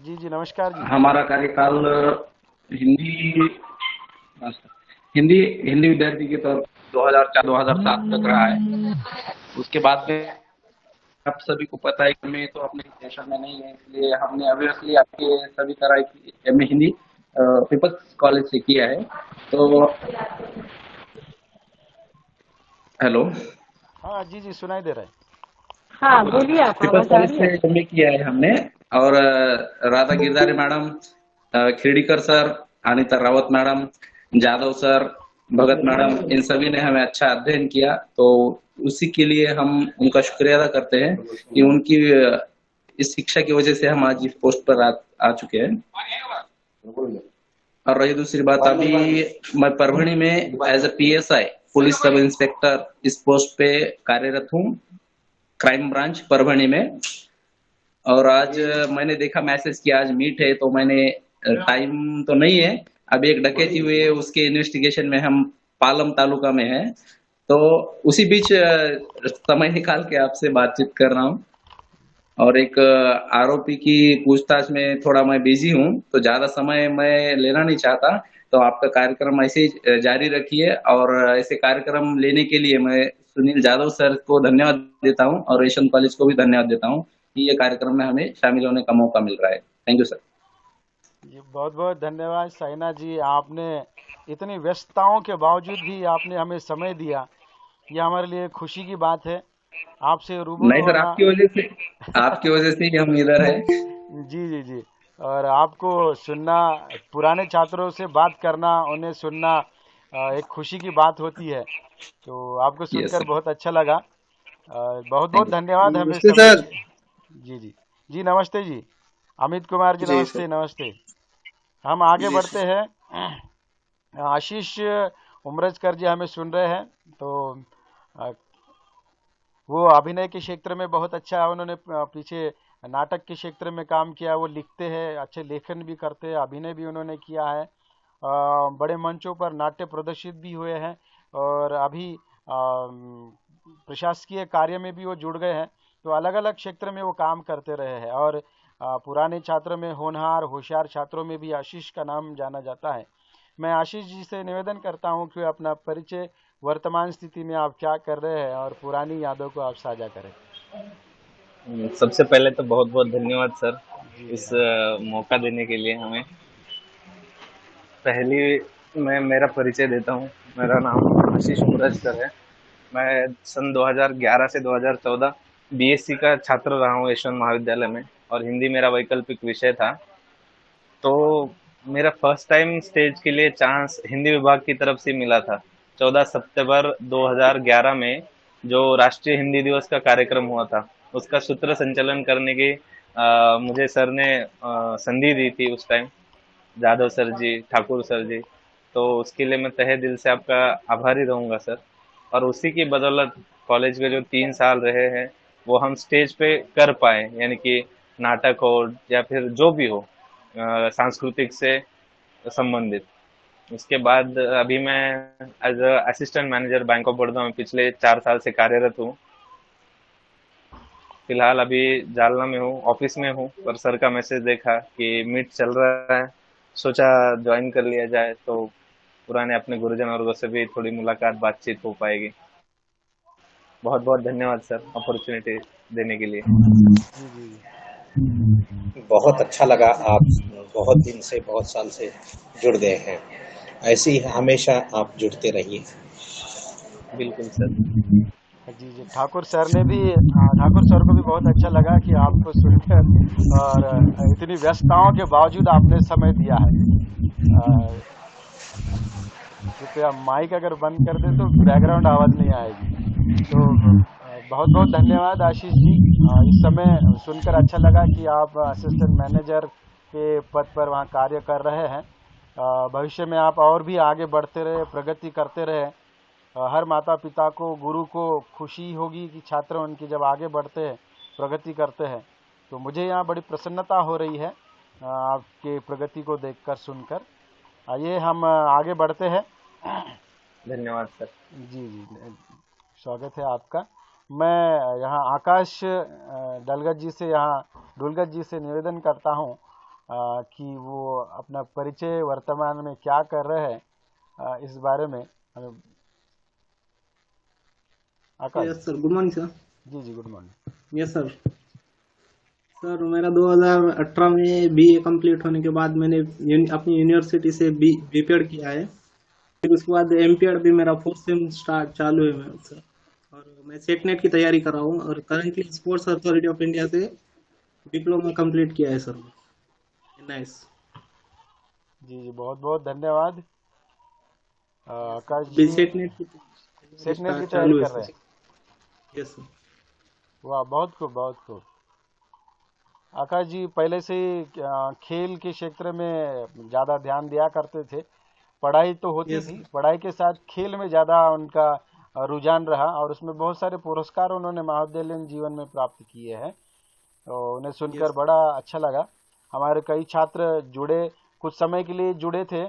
Speaker 1: जी जी, नमस्कार जी।
Speaker 6: हमारा कार्यकाल हिंदी हिंदी हिंदी विद्यार्थी के तौर 2004-2007 तक रहा है। उसके बाद में आप सभी को पता है कि मैं तो अपने सेशन में नहीं है, इसलिए हमने ऑब्वियसली आपके सभी तरह की एमए हिंदी पीपल्स कॉलेज से किया है। तो हेलो,
Speaker 1: हाँ जी जी, सुनाई दे रहा है।
Speaker 4: हाँ बोलिए, आप
Speaker 6: पीपल्स
Speaker 4: आवाज आ
Speaker 6: कॉलेज
Speaker 4: रही है?
Speaker 6: से एमए किया है हमने। और Radha Girdhari madam, Khirdikar sir, Anita Rawat madam, Jadhav sir, Bhagat madam, इन सभी ने हमें अच्छा अध्ययन किया। तो उसी के लिए हम उनका शुक्रिया अदा करते हैं कि उनकी इस शिक्षा की वजह से हम आज इस पोस्ट पर आ चुके हैं। और रही दूसरी बात, अभी मैं परभणी में as a PSI, police sub inspector, इस पोस्ट पे कार्यरत हूँ, क्राइम ब्रांच परभणी में। और आज मैंने देखा मैसेज कि आज मीट है, तो मैंने टाइम तो नहीं है, अभी एक डकैती हुई है उसके इन्वेस्टिगेशन में हम पालम तालुका में है, तो उसी बीच समय निकाल के आपसे बातचीत कर रहा हूँ। और एक आरोपी की पूछताछ में थोड़ा मैं बिजी हूँ, तो ज्यादा समय मैं लेना नहीं चाहता। तो आपका कार्यक्रम ऐसे ही जारी रखिए, और ऐसे कार्यक्रम लेने के लिए मैं सुनील जादव सर को धन्यवाद देता हूँ और एशियन कॉलेज को भी धन्यवाद देता हूँ कि ये कार्यक्रम में हमें शामिल होने का मौका मिल रहा है। Thank you sir.
Speaker 1: जी बहुत बहुत धन्यवाद साइना जी, आपने इतनी व्यस्तताओं के बावजूद भी आपने हमें समय दिया, ये हमारे लिए खुशी की बात है। आपसे रूबरू
Speaker 6: नहीं सर,
Speaker 1: होना
Speaker 6: आपकी वजह से ही हम इधर है।
Speaker 1: जी जी जी, और आपको सुनना, पुराने छात्रों से बात करना, उन्हें सुनना एक खुशी की बात होती है। तो आपको
Speaker 6: यस
Speaker 1: सुनकर
Speaker 6: सर,
Speaker 1: बहुत अच्छा लगा। बहुत
Speaker 6: थैंक
Speaker 1: बहुत धन्यवाद हमें
Speaker 7: नमस्ते
Speaker 1: समय
Speaker 7: सर।
Speaker 1: जी जी जी, नमस्ते जी, अमित कुमार जी,
Speaker 7: जी
Speaker 1: नमस्ते
Speaker 7: सर।
Speaker 1: नमस्ते। हम आगे
Speaker 7: जी
Speaker 1: बढ़ते
Speaker 7: सर।
Speaker 1: हैं। आशीष उमरजकर जी हमें सुन रहे हैं। तो अ, वो अभिनय के क्षेत्र में बहुत अच्छा है, उन्होंने पीछे नाटक के क्षेत्र में काम किया, वो लिखते हैं, अच्छे लेखन भी करते हैं, अभिनय भी उन्होंने किया है, बड़े मंचों पर नाट्य प्रदर्शित भी हुए हैं, और अभी प्रशासकीय कार्य में भी वो जुड़ गए हैं। तो अलग अलग क्षेत्र में वो काम करते रहे हैं, और पुराने छात्र में होनहार होशियार छात्रों में भी आशीष का नाम जाना जाता है। मैं आशीष जी से निवेदन करता हूं कि अपना परिचय, वर्तमान स्थिति में आप क्या कर रहे हैं और पुरानी यादों को आप साझा करें।
Speaker 8: सबसे पहले तो बहुत बहुत धन्यवाद सर,
Speaker 1: जी जी,
Speaker 8: इस मौका देने के लिए हमें। पहली मैं मेरा परिचय देता हूँ। मेरा नाम आशीष उमरजकर है। मैं सन 2011 से 2014 बीएससी का छात्र रहा हूँ यशवंत महाविद्यालय में, और हिंदी मेरा वैकल्पिक विषय था। तो मेरा फर्स्ट टाइम स्टेज के लिए चांस हिंदी विभाग की तरफ से मिला था। 14 सितंबर 2011 में जो राष्ट्रीय हिंदी दिवस का कार्यक्रम हुआ था, उसका सूत्र संचालन करने की मुझे सर ने संधि दी थी उस टाइम, जाधव सर जी, ठाकुर सर जी। तो उसके लिए मैं तहे दिल से आपका आभारी रहूंगा सर। और उसी की बदौलत कॉलेज के जो 3 साल रहे हैं वो हम स्टेज पे कर पाए, यानी कि नाटक हो या फिर जो भी हो सांस्कृतिक से संबंधित। उसके बाद अभी मैं as assistant manager Bank of Baroda में पिछले 4 साल से कार्यरत हूँ। फिलहाल अभी जालना में हूँ, ऑफिस में हूँ, पर सर का मैसेज देखा कि मीट चल रहा है, सोचा ज्वाइन कर लिया जाए, तो पुराने अपने गुरुजन वर्गों से भी थोड़ी मुलाकात बातचीत हो पाएगी। बहुत बहुत धन्यवाद सर अपॉर्चुनिटी देने के लिए।
Speaker 7: बहुत अच्छा लगा, आप बहुत दिन से, बहुत साल से जुड़ गए हैं, ऐसे ही हमेशा आप जुड़ते रहिए।
Speaker 8: बिल्कुल सर।
Speaker 1: जी, ठाकुर सर को भी बहुत अच्छा लगा कि आपको सुनकर और इतनी व्यस्तताओं के बावजूद आपने समय दिया है। कृपया माइक अगर बंद कर दे तो बैकग्राउंड आवाज नहीं आएगी। तो बहुत बहुत धन्यवाद आशीष जी। इस समय सुनकर अच्छा लगा कि आप असिस्टेंट मैनेजर के पद पर वहाँ कार्य कर रहे हैं। भविष्य में आप और भी आगे बढ़ते रहे, प्रगति करते रहे। हर माता पिता को, गुरु को खुशी होगी कि छात्र उनकी जब आगे बढ़ते हैं, प्रगति करते हैं। तो मुझे यहाँ बड़ी प्रसन्नता हो रही है आपके प्रगति को देखकर, सुनकर। आइए हम आगे बढ़ते हैं।
Speaker 8: धन्यवाद सर।
Speaker 1: जी, स्वागत है आपका। मैं यहाँ आकाश डुलगत जी से निवेदन करता हूँ कि वो अपना परिचय वर्तमान में क्या कर रहे हैं इस बारे में हमें। Akash.
Speaker 9: Yes sir, good morning sir.
Speaker 1: जी, good morning.
Speaker 9: Yes sir. Sir मेरा 2018 में बीए कंप्लीट होने के बाद मैंने अपनी यूनिवर्सिटी से बीपीएड किया है। फिर उसके बाद एमपीएड भी मेरा 4th सेम स्टार्ट चालू है सर। और मैं सेटनेट की तैयारी कर रहा हूँ और currently sports authority of India से डिप्लोमा कंप्लीट किया है सर। नाइस।
Speaker 1: जी, बहुत बहुत धन्यवाद आकाश जी।
Speaker 9: सेटनेट की
Speaker 1: तैयारी कर रहे हैं।
Speaker 9: Yes sir.
Speaker 1: वाह, बहुत खूब, बहुत खूब। आकाश जी पहले से ही खेल के क्षेत्र में ज़्यादा ध्यान दिया करते थे। पढ़ाई तो होती थी, पढ़ाई के साथ खेल में ज़्यादा उनका रुझान रहा और उसमें बहुत सारे पुरस्कार उन्होंने महाविद्यालयीन जीवन में प्राप्त किए हैं। तो उन्हें सुनकर बड़ा अच्छा लगा। हमारे कई छात्र जुड़े, कुछ समय के लिए जुड़े थे।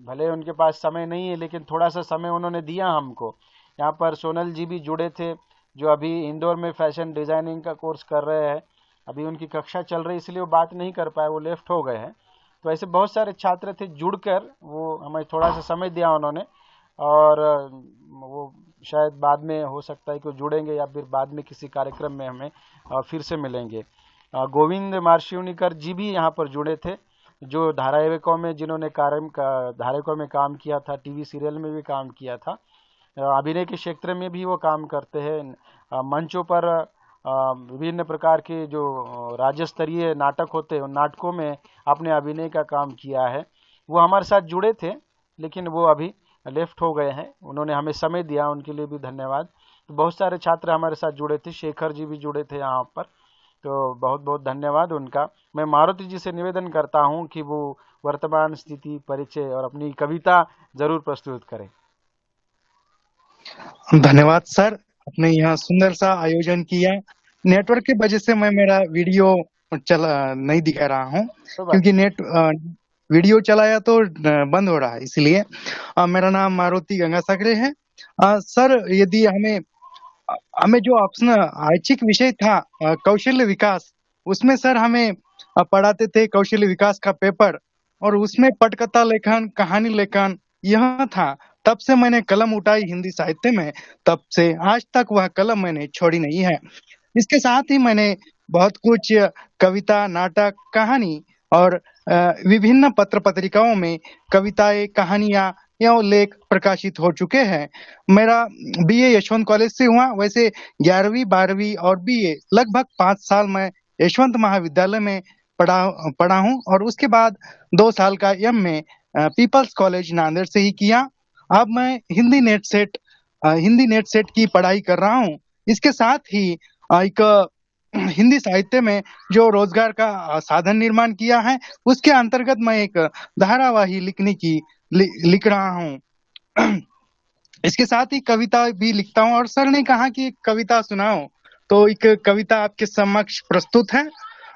Speaker 1: भले उनके पास समय नहीं है, लेकिन थोड़ा सा समय उन्होंने दिया हमको। यहाँ पर सोनल जी भी जुड़े थे, जो अभी इंदौर में फैशन डिज़ाइनिंग का कोर्स कर रहे हैं। अभी उनकी कक्षा चल रही, इसलिए वो बात नहीं कर पाए, वो लेफ्ट हो गए हैं। तो ऐसे बहुत सारे छात्र थे जुड़कर, वो हमें थोड़ा सा समय दिया उन्होंने। और वो शायद बाद में हो सकता है कि वो जुड़ेंगे या फिर बाद में किसी कार्यक्रम में हमें फिर से मिलेंगे। गोविंद मार्शिवनीकर जी भी यहाँ पर जुड़े थे, जो धारावाहिकों में जिन्होंने धारावाहिकों में काम किया था, टीवी सीरियल में भी काम किया था। अभिनय के क्षेत्र में भी वो काम करते हैं। मंचों पर विभिन्न प्रकार के जो राज्य स्तरीय नाटक होते हैं, उन नाटकों में अपने अभिनय का काम किया है। वो हमारे साथ जुड़े थे, लेकिन वो अभी लेफ्ट हो गए हैं। उन्होंने हमें समय दिया, उनके लिए भी धन्यवाद। तो बहुत सारे छात्र हमारे साथ जुड़े थे, शेखर जी भी जुड़े थे यहाँ पर, तो बहुत बहुत धन्यवाद उनका। मैं मारुति जी से निवेदन करता हूँ कि वो वर्तमान स्थिति, परिचय और अपनी कविता जरूर प्रस्तुत करें।
Speaker 10: धन्यवाद सर, आपने यहाँ सुंदर सा आयोजन किया। नेटवर्क की वजह से मैं मेरा वीडियो नहीं दिखा रहा हूँ, क्योंकि वीडियो चलाया तो बंद हो रहा है, इसलिए। मेरा नाम मारुति गंगासागरे है। सर, यदि हमें जो ऑप्शन ऐच्छिक विषय था कौशल्य विकास, उसमें सर हमें पढ़ाते थे कौशल्य विकास का पेपर, और उसमें पटकथा लेखन, कहानी लेखन यह था। तब से मैंने कलम उठाई हिंदी साहित्य में, तब से आज तक वह कलम मैंने छोड़ी नहीं है। इसके साथ ही मैंने बहुत कुछ कविता, नाटक, कहानी और विभिन्न पत्र पत्रिकाओं में कविताएं, कहानियां या लेख प्रकाशित हो चुके हैं। मेरा बीए यशवंत कॉलेज से हुआ। वैसे 11वीं, 12वीं और बीए लगभग 5 साल मैं यशवंत महाविद्यालय में पढ़ा हूं, और उसके बाद 2 साल का एम में पीपल्स कॉलेज नांदेड़ से ही किया। अब मैं हिंदी नेट सेट की पढ़ाई कर रहा हूँ। इसके साथ ही एक हिंदी साहित्य में जो रोजगार का साधन निर्माण किया है, उसके अंतर्गत मैं एक धारावाही लिख रहा हूँ। इसके साथ ही कविता भी लिखता हूँ और सर ने कहा कि एक कविता सुनाओ, तो एक कविता आपके समक्ष प्रस्तुत है।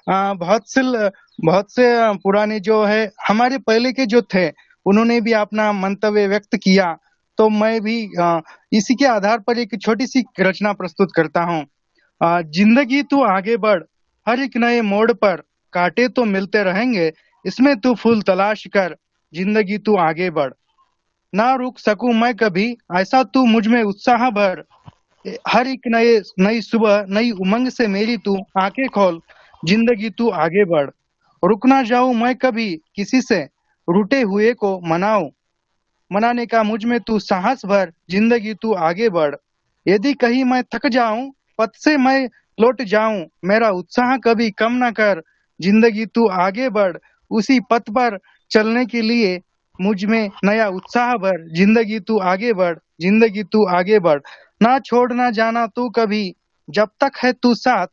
Speaker 10: बहुत से पुराने जो है हमारे पहले के जो थे, उन्होंने भी अपना मंतव्य व्यक्त किया, तो मैं भी इसी के आधार पर एक छोटी सी रचना प्रस्तुत करता हूँ। जिंदगी तू आगे बढ़, हर एक नए मोड़ पर कांटे तो मिलते रहेंगे, इसमें तू फूल तलाश कर, जिंदगी तू आगे बढ़। ना रुक सकूं मैं कभी, ऐसा तू मुझ में उत्साह भर, हर एक नई सुबह नई उमंग से मेरी तू आंखें खोल, जिंदगी तू आगे बढ़। रुक ना जाऊं मैं कभी किसी से, रूठे हुए को मनाने का मुझ में तू साहस भर, जिंदगी तू आगे बढ़। यदि कहीं मैं थक जाऊं, पथ से मैं लौट जाऊं, मेरा उत्साह कभी कम ना कर, जिंदगी तू आगे बढ़। उसी पथ पर चलने के लिए मुझ में नया उत्साह भर, जिंदगी तू आगे बढ़, जिंदगी तू आगे बढ़। ना छोड़ ना जाना तू कभी, जब तक है तू साथ,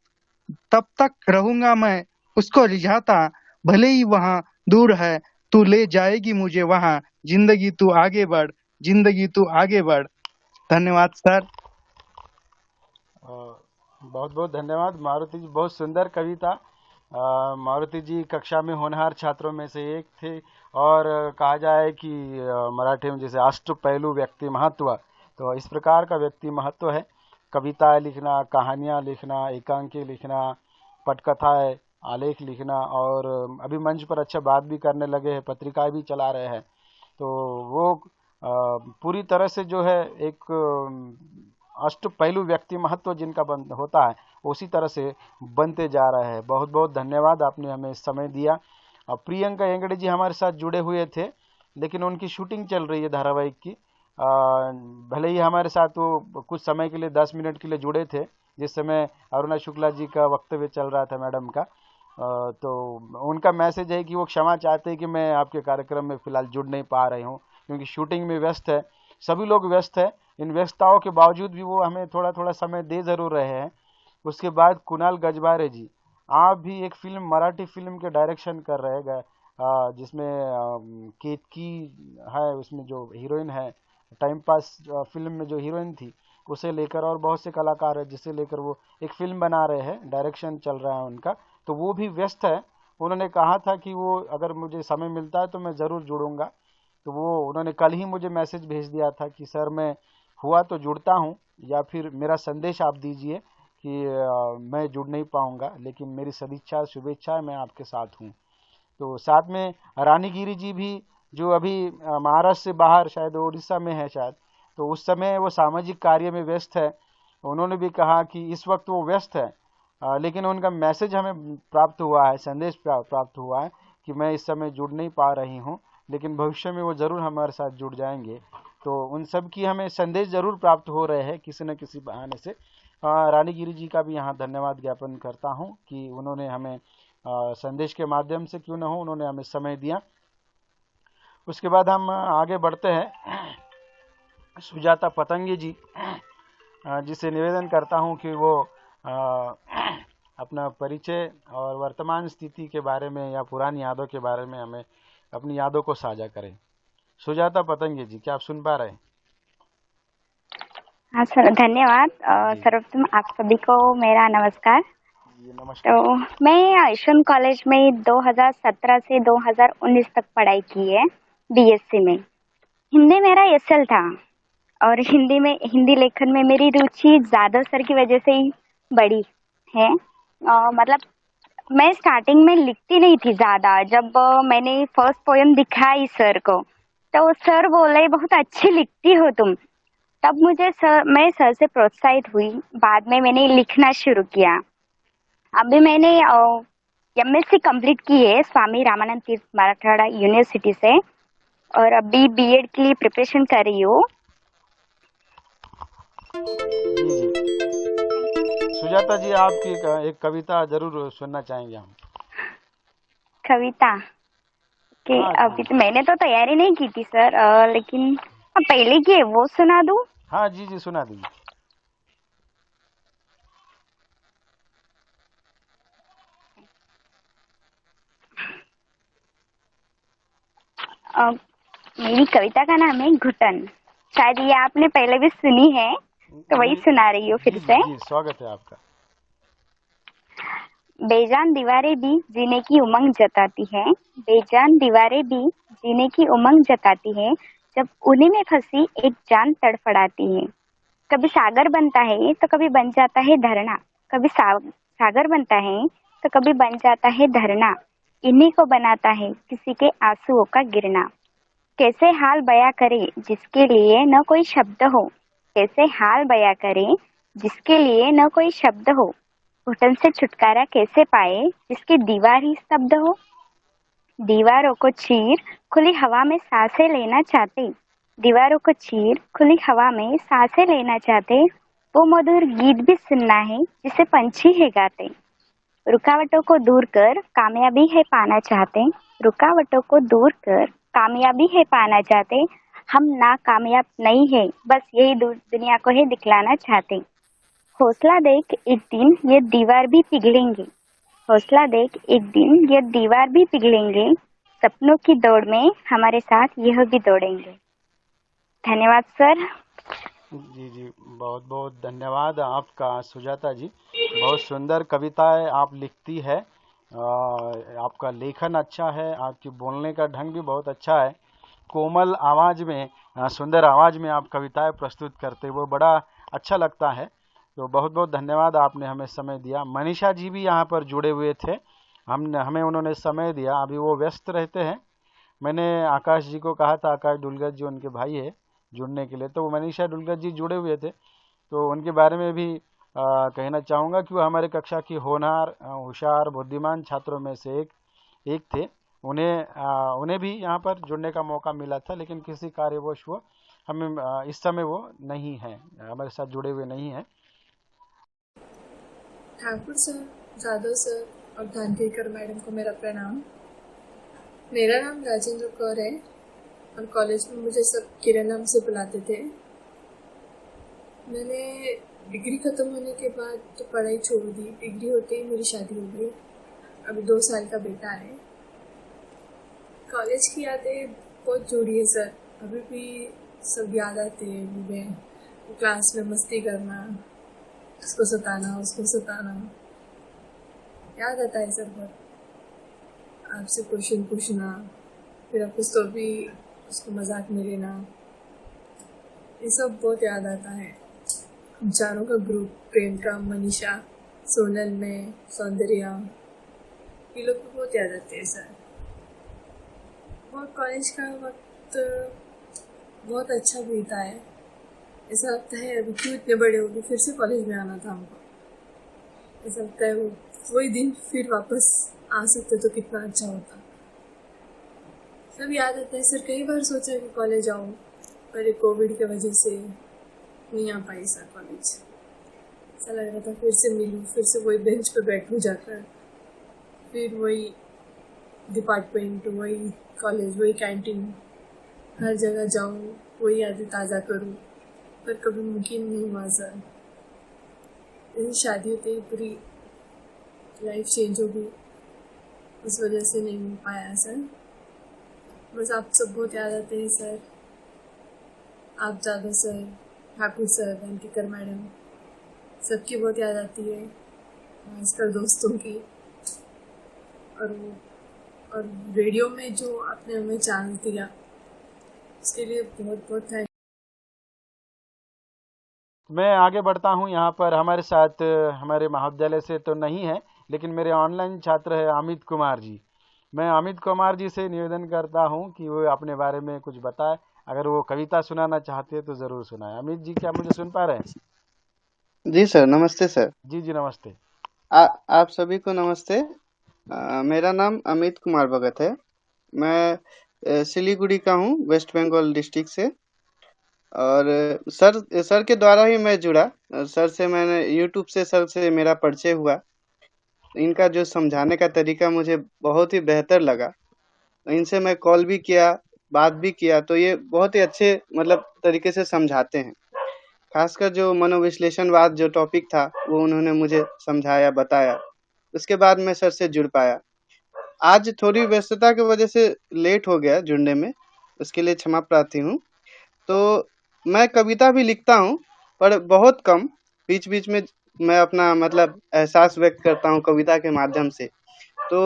Speaker 10: तब तक रहूंगा मैं उसको रिझाता, भले ही वहां दूर है तू ले जाएगी मुझे वहां, जिंदगी तू आगे बढ़, जिंदगी तू आगे बढ़। धन्यवाद सर।
Speaker 1: बहुत बहुत धन्यवाद मारुति जी, बहुत सुंदर कविता। मारुति जी कक्षा में होनहार छात्रों में से एक थे और कहा जाए कि मराठी में जैसे अष्टपैलू व्यक्ति महत्व, तो इस प्रकार का व्यक्ति महत्व है। कविताएं लिखना, कहानियां लिखना, एकांकी लिखना, पटकथाएं, आलेख लिखना, और अभी मंच पर अच्छा बात भी करने लगे हैं, पत्रिकाएं भी चला रहे हैं। तो वो पूरी तरह से जो है एक अष्टपैलू व्यक्ति महत्व जिनका होता है, उसी तरह से बनते जा रहे हैं। बहुत बहुत धन्यवाद, आपने हमें समय दिया। प्रियंका एंगड़े जी हमारे साथ जुड़े हुए थे, लेकिन उनकी शूटिंग चल रही है धारावाहिक की। भले ही हमारे साथ वो कुछ समय के लिए 10 मिनट के लिए जुड़े थे, जिस समय अरुणा शुक्ला जी का वक्तव्य चल रहा था मैडम का। तो उनका मैसेज है कि वो क्षमा चाहते हैं कि मैं आपके कार्यक्रम में फिलहाल जुड़ नहीं पा रही हूँ, क्योंकि शूटिंग में व्यस्त है, सभी लोग व्यस्त है। इन व्यस्तताओं के बावजूद भी वो हमें थोड़ा थोड़ा समय दे जरूर रहे हैं। उसके बाद कुणाल गजबारे जी, आप भी एक फिल्म, मराठी फिल्म के डायरेक्शन कर रहे हैं, जिसमें केतकी है, उसमें जो हीरोइन है, टाइम पास फिल्म में जो हीरोइन थी, उसे लेकर और बहुत से कलाकार है जिसे लेकर वो एक फिल्म बना रहे हैं, डायरेक्शन चल रहा है उनका, तो वो भी व्यस्त है। उन्होंने कहा था कि वो अगर मुझे समय मिलता है तो मैं ज़रूर जुड़ूंगा। तो वो उन्होंने कल ही मुझे मैसेज भेज दिया था कि सर मैं हुआ तो जुड़ता हूँ, या फिर मेरा संदेश आप दीजिए कि मैं जुड़ नहीं पाऊंगा, लेकिन मेरी सदिच्छा शुभेच्छा, मैं आपके साथ हूँ। तो साथ में रानीगिरी जी भी, जो अभी महाराष्ट्र से बाहर, शायद उड़ीसा में है शायद, तो उस समय वो सामाजिक कार्य में व्यस्त है। उन्होंने भी कहा कि इस वक्त वो व्यस्त है, लेकिन उनका मैसेज हमें प्राप्त हुआ है, संदेश प्राप्त हुआ है कि मैं इस समय जुड़ नहीं पा रही हूँ, लेकिन भविष्य में वो ज़रूर हमारे साथ जुड़ जाएंगे। तो उन सब की हमें संदेश ज़रूर प्राप्त हो रहे हैं किसी न किसी बहाने से। रानीगिरी जी का भी यहाँ धन्यवाद ज्ञापन करता हूँ कि उन्होंने हमें संदेश के माध्यम से क्यों न हो, उन्होंने हमें समय दिया। उसके बाद हम आगे बढ़ते हैं। सुजाता पतंगी जी, जिसे निवेदन करता हूं कि वो अपना परिचय और वर्तमान स्थिति के बारे में या पुरानी यादों के बारे में हमें अपनी यादों को साझा करें। सुजाता पतंगी जी, क्या आप सुन पा रहे हैं?
Speaker 11: हाँ सर, धन्यवाद। सर्वप्रथम आप सभी को मेरा नमस्कार। तो मैं यशवंत कॉलेज में 2017 से 2019 तक पढ़ाई की है, बीएससी में। हिंदी मेरा एसएल था और हिंदी लेखन में मेरी रुचि ज़्यादा सर की वजह से ही बढ़ी है। मतलब मैं स्टार्टिंग में लिखती नहीं थी ज़्यादा। जब मैंने फर्स्ट पोएम दिखाई सर को, तो सर बोले बहुत अच्छी लिखती हो तुम। तब मैं सर से प्रोत्साहित हुई। बाद में मैंने लिखना शुरू किया। अभी मैंने एमएससी कंप्लीट की है स्वामी रामानंद तीर्थ मराठवाड़ा यूनिवर्सिटी से, और अभी बीएड के लिए प्रिपरेशन कर रही हूँ।
Speaker 1: सुजाता जी, आपकी एक कविता जरूर सुनना चाहेंगे हम।
Speaker 11: कविता कि अभी तो मैंने तो तैयारी नहीं की थी सर, लेकिन पहले की है वो सुना दूं?
Speaker 1: हाँ जी जी, सुना दीजिए।
Speaker 11: मेरी कविता का नाम है घुटन। शायद ये आपने पहले भी सुनी है, तो वही सुना रही हूँ फिर से।
Speaker 1: जी, स्वागत है आपका।
Speaker 11: बेजान दीवारें भी जीने की उमंग जताती है, बेजान दीवारें भी जीने की उमंग जताती है, जब उन्हीं में फंसी एक जान तड़फड़ाती है। कभी सागर बनता है तो कभी बन जाता है धरना, कभी सागर बनता है तो कभी बन जाता है धरना, इन्हीं को बनाता है किसी के आंसुओं का गिरना। कैसे हाल बयां करे जिसके लिए न कोई शब्द हो, कैसे हाल बयां करे जिसके लिए न कोई शब्द हो, घुटन से छुटकारा कैसे पाए जिसकी दीवार ही स्तब्ध हो। दीवारों को चीर खुली हवा में सांसें लेना चाहते, दीवारों को चीर खुली हवा में सांसें लेना चाहते, वो मधुर गीत भी सुनना है जिसे पंछी है गाते। रुकावटों को दूर कर कामयाबी है पाना चाहते, रुकावटों को दूर कर कामयाबी है पाना चाहते, हम नाकामयाब नहीं है बस यही दुनिया को है दिखलाना चाहते। हौसला देख एक दिन ये दीवार भी पिघलेंगे, हौसला देख एक दिन ये दीवार भी पिघलेंगे, सपनों की दौड़ में हमारे साथ यह भी दौड़ेंगे। धन्यवाद सर।
Speaker 1: जी जी, बहुत बहुत धन्यवाद आपका सुजाता जी। बहुत सुंदर कविताएं आप लिखती है, आपका लेखन अच्छा है, आपकी बोलने का ढंग भी बहुत अच्छा है। कोमल आवाज में, सुंदर आवाज में आप कविताएं प्रस्तुत करते, वो बड़ा अच्छा लगता है। तो बहुत बहुत धन्यवाद, आपने हमें समय दिया। मनीषा जी भी यहाँ पर जुड़े हुए थे, हमें उन्होंने समय दिया। अभी वो व्यस्त रहते हैं। मैंने आकाश जी को कहा था, आकाश डुलगत जी उनके भाई है, जुड़ने के लिए, तो मनीषा डुलगत जी जुड़े हुए थे। तो उनके बारे में भी कहना चाहूँगा कि वो हमारे कक्षा की होनहार, होशियार, बुद्धिमान छात्रों में से एक थे। उन्हें भी यहाँ पर जुड़ने का मौका मिला था, लेकिन किसी कार्यवश वो हमें इस समय वो नहीं है, हमारे साथ जुड़े हुए नहीं हैं।
Speaker 12: ठाकुर सर, जादव सर और धानकेकर मैडम को मेरा प्रणाम। मेरा नाम राजेंद्र कौर है और कॉलेज में मुझे सब किरण नाम से बुलाते थे। मैंने डिग्री ख़त्म होने के बाद तो पढ़ाई छोड़ दी। डिग्री होते ही मेरी शादी हो गई। अभी 2 साल का बेटा है। कॉलेज की यादें बहुत जुड़ी है सर, अभी भी सब याद आते हैं मुझे। क्लास में मस्ती करना, उसको सताना, उसको सताना, याद आता है सर बहुत। आपसे क्वेश्चन पूछना, फिर आप कुछ तो भी उसको मजाक में लेना, ये सब बहुत याद आता है। हम चारों का ग्रुप, प्रियंका, मनीषा, सोनल, में सौंदर्या, ये लोग को बहुत याद आते हैं सर। और कॉलेज का वक्त बहुत अच्छा बीता है। ऐसा लगता है अभी क्यों इतने बड़े हो गए, फिर से कॉलेज में आना था हमको। ऐसा लगता है वही दिन फिर वापस आ सकते तो कितना अच्छा होता। सब याद आता है सर। कई बार सोचा कि कॉलेज आऊँ, पर कोविड की वजह से नहीं आ पाई सर कॉलेज। ऐसा लग रहा था फिर से मिलूँ, फिर से वही बेंच पे बैठूँ जाकर, फिर वही डिपार्टमेंट, वही कॉलेज, वही कैंटीन, हर जगह जाऊँ, वही यादें ताज़ा करूँ, पर कभी मुमकिन नहीं हुआ सर। ऐसी शादी होते ही पूरी लाइफ चेंज हो गई, उस वजह से नहीं मिल पाया सर। बस आप सब बहुत याद आते हैं सर। आप Jadhav sir, Thakur sir, Venkikar madam, सबकी बहुत याद आती है, खासकर दोस्तों की। और रेडियो में जो आपने हमें चांस दिया, उसके लिए बहुत बहुत थैंक।
Speaker 1: मैं आगे बढ़ता हूँ। यहाँ पर हमारे साथ, हमारे महाविद्यालय से तो नहीं है, लेकिन मेरे ऑनलाइन छात्र है अमित कुमार जी। मैं अमित कुमार जी से निवेदन करता हूँ कि वो अपने बारे में कुछ बताए। अगर वो कविता सुनाना चाहते हैं तो ज़रूर सुनाए। अमित जी, क्या मुझे सुन पा रहे हैं?
Speaker 13: जी सर, नमस्ते सर।
Speaker 1: जी जी, नमस्ते।
Speaker 13: आप सभी को नमस्ते। मेरा नाम अमित कुमार भगत है। मैं सिलीगुड़ी का हूँ, वेस्ट बंगाल डिस्ट्रिक्ट से। और सर के द्वारा ही मैं जुड़ा। सर से मैंने यूट्यूब से, सर से मेरा परिचय हुआ। इनका जो समझाने का तरीका मुझे बहुत ही बेहतर लगा। इनसे मैं कॉल भी किया, बात भी किया, तो ये बहुत ही अच्छे मतलब तरीके से समझाते हैं। खासकर जो मनोविश्लेषणवाद जो टॉपिक था वो उन्होंने मुझे समझाया, बताया। उसके बाद मैं सर से जुड़ पाया। आज थोड़ी व्यस्तता की वजह से लेट हो गया जुड़ने में, उसके लिए क्षमा प्रार्थी हूँ। तो मैं कविता भी लिखता हूँ, पर बहुत कम। बीच बीच में मैं अपना मतलब एहसास व्यक्त करता हूँ कविता के माध्यम से। तो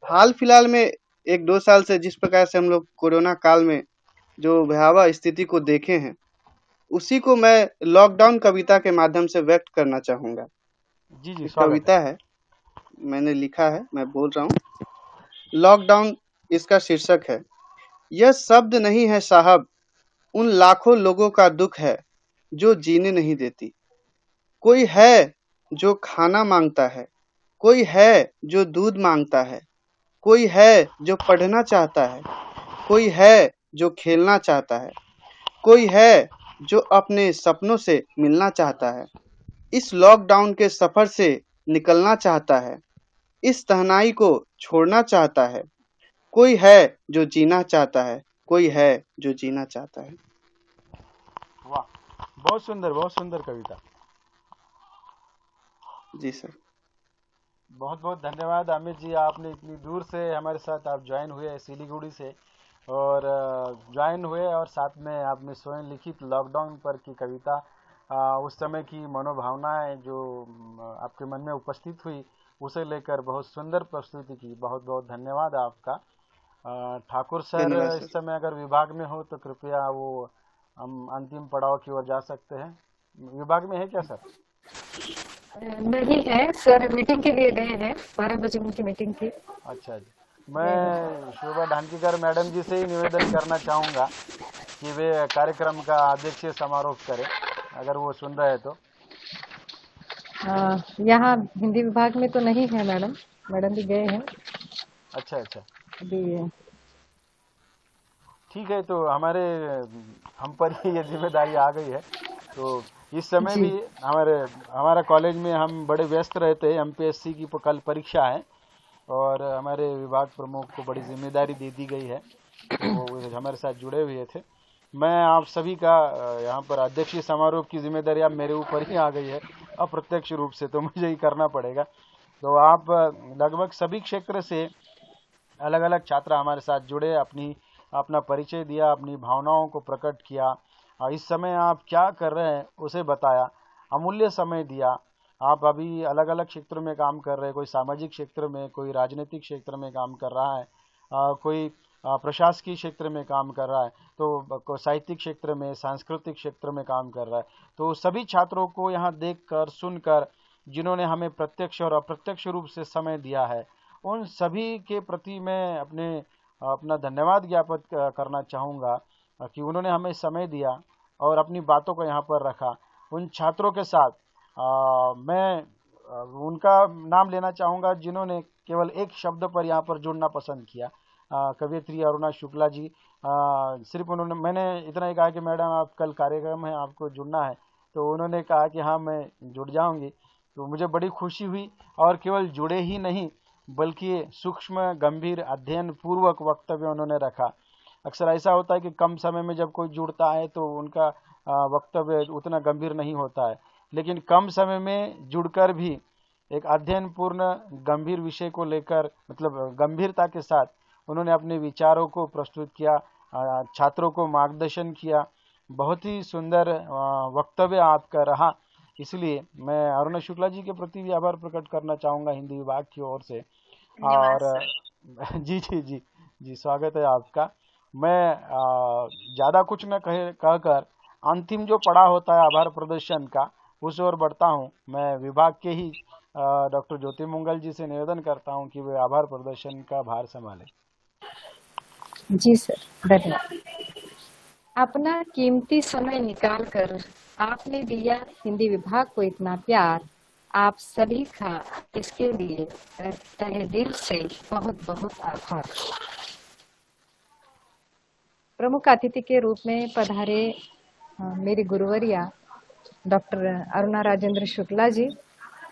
Speaker 13: हाल फिलहाल में 1-2 साल से जिस प्रकार से हम लोग कोरोना काल में जो भयावह स्थिति को देखे हैं, उसी को मैं लॉकडाउन कविता के माध्यम से व्यक्त करना चाहूंगा।
Speaker 1: जी जी,
Speaker 13: एक
Speaker 1: स्वागत
Speaker 13: कविता है, मैंने लिखा है, मैं बोल रहा हूँ। लॉकडाउन इसका शीर्षक है। यह शब्द नहीं है साहब, उन लाखों लोगों का दुख है जो जीने नहीं देती। कोई है जो खाना मांगता है, कोई है जो दूध मांगता है, कोई है जो पढ़ना चाहता है, कोई है जो खेलना चाहता है, कोई है जो अपने सपनों से मिलना चाहता है। इस लॉकडाउन के सफर से निकलना चाहता है, इस तन्हाई को छोड़ना चाहता है। कोई है जो जीना चाहता है, कोई है जो जीना चाहता है।
Speaker 1: वाह, बहुत सुंदर कविता।
Speaker 13: जी सर।
Speaker 1: बहुत बहुत धन्यवाद अमित जी, आपने इतनी दूर से हमारे साथ आप ज्वाइन हुए सिलीगुड़ी से, और ज्वाइन हुए और साथ में आपने स्वयं लिखित लॉकडाउन पर की कविता, उस समय की मनोभावनाएं जो आपके मन में उपस्थित हुई उसे लेकर बहुत सुंदर प्रस्तुति की। बहुत बहुत धन्यवाद आपका। ठाकुर सर इस समय अगर विभाग में हो तो कृपया वो हम अंतिम पड़ाव की ओर जा सकते हैं। विभाग में है क्या सर?
Speaker 4: नहीं है सर, मीटिंग के लिए गए हैं, 12 बजे उनकी मीटिंग थी।
Speaker 1: अच्छा जी। मैं शोभा ढांकीकर मैडम जी से ही निवेदन करना चाहूँगा कि वे कार्यक्रम का अध्यक्षीय समारोह करें, अगर वो सुन रहे तो।
Speaker 4: यहाँ हिंदी विभाग में तो नहीं है मैडम, मैडम भी गए हैं।
Speaker 1: अच्छा अच्छा,
Speaker 4: अभी
Speaker 1: ठीक है, तो हम पर ही ये जिम्मेदारी आ गई है। तो इस समय भी हमारा कॉलेज में हम बड़े व्यस्त रहते हैं। एमपीएससी की कल परीक्षा है और हमारे विभाग प्रमुख को बड़ी जिम्मेदारी दे दी गई है, तो वो हमारे साथ जुड़े हुए थे। मैं आप सभी का यहाँ पर अध्यक्षीय समारोह की जिम्मेदारी अब मेरे ऊपर ही आ गई है अप्रत्यक्ष रूप से, तो मुझे ही करना पड़ेगा। तो आप लगभग सभी क्षेत्र से अलग अलग छात्र हमारे साथ जुड़े, अपना परिचय दिया, अपनी भावनाओं को प्रकट किया, इस समय आप क्या कर रहे हैं उसे बताया, अमूल्य समय दिया। आप अभी अलग अलग क्षेत्रों में काम कर रहे हैं, कोई सामाजिक क्षेत्र में, कोई राजनीतिक क्षेत्र में काम कर रहा है, कोई प्रशासकीय क्षेत्र में काम कर रहा है, तो साहित्यिक क्षेत्र में, सांस्कृतिक क्षेत्र में काम कर रहा है। तो सभी छात्रों को यहाँ देखकर, सुनकर, जिन्होंने हमें प्रत्यक्ष और अप्रत्यक्ष रूप से समय दिया है, उन सभी के प्रति मैं अपना धन्यवाद ज्ञापित करना चाहूँगा कि उन्होंने हमें समय दिया और अपनी बातों को यहाँ पर रखा। उन छात्रों के साथ मैं उनका नाम लेना चाहूँगा जिन्होंने केवल एक शब्द पर यहाँ पर जुड़ना पसंद किया। कवयित्री अरुणा शुक्ला जी, सिर्फ मैंने इतना ही कहा कि मैडम आप कल कार्यक्रम है, आपको जुड़ना है, तो उन्होंने कहा कि हाँ मैं जुड़ जाऊंगी। तो मुझे बड़ी खुशी हुई, और केवल जुड़े ही नहीं बल्कि सूक्ष्म गंभीर अध्ययन पूर्वक वक्तव्य उन्होंने रखा। अक्सर ऐसा होता है कि कम समय में जब कोई जुड़ता है तो उनका वक्तव्य उतना गंभीर नहीं होता है, लेकिन कम समय में जुड़कर भी एक अध्ययन पूर्ण गंभीर विषय को लेकर, मतलब गंभीरता के साथ उन्होंने अपने विचारों को प्रस्तुत किया, छात्रों को मार्गदर्शन किया। बहुत ही सुंदर वक्तव्य आपका रहा, इसलिए मैं अरुणा शुक्ला जी के प्रति भी आभार प्रकट करना चाहूँगा हिंदी विभाग की ओर से। और जी जी जी जी, स्वागत है आपका। मैं ज़्यादा कुछ न कहकर अंतिम जो पड़ा होता है आभार प्रदर्शन का, उस ओर बढ़ता हूँ। मैं विभाग के ही डॉक्टर ज्योति मंगल जी से निवेदन करता हूँ कि वे आभार प्रदर्शन का भार संभालें।
Speaker 4: जी सर, धन्यवाद। अपना कीमती समय निकालकर आपने दिया हिंदी विभाग को इतना प्यार, आप सभी का इसके लिए तहे दिल से बहुत बहुत आभार। प्रमुख अतिथि के रूप में पधारे मेरी गुरुवरिया डॉक्टर अरुणा राजेंद्र शुक्ला जी,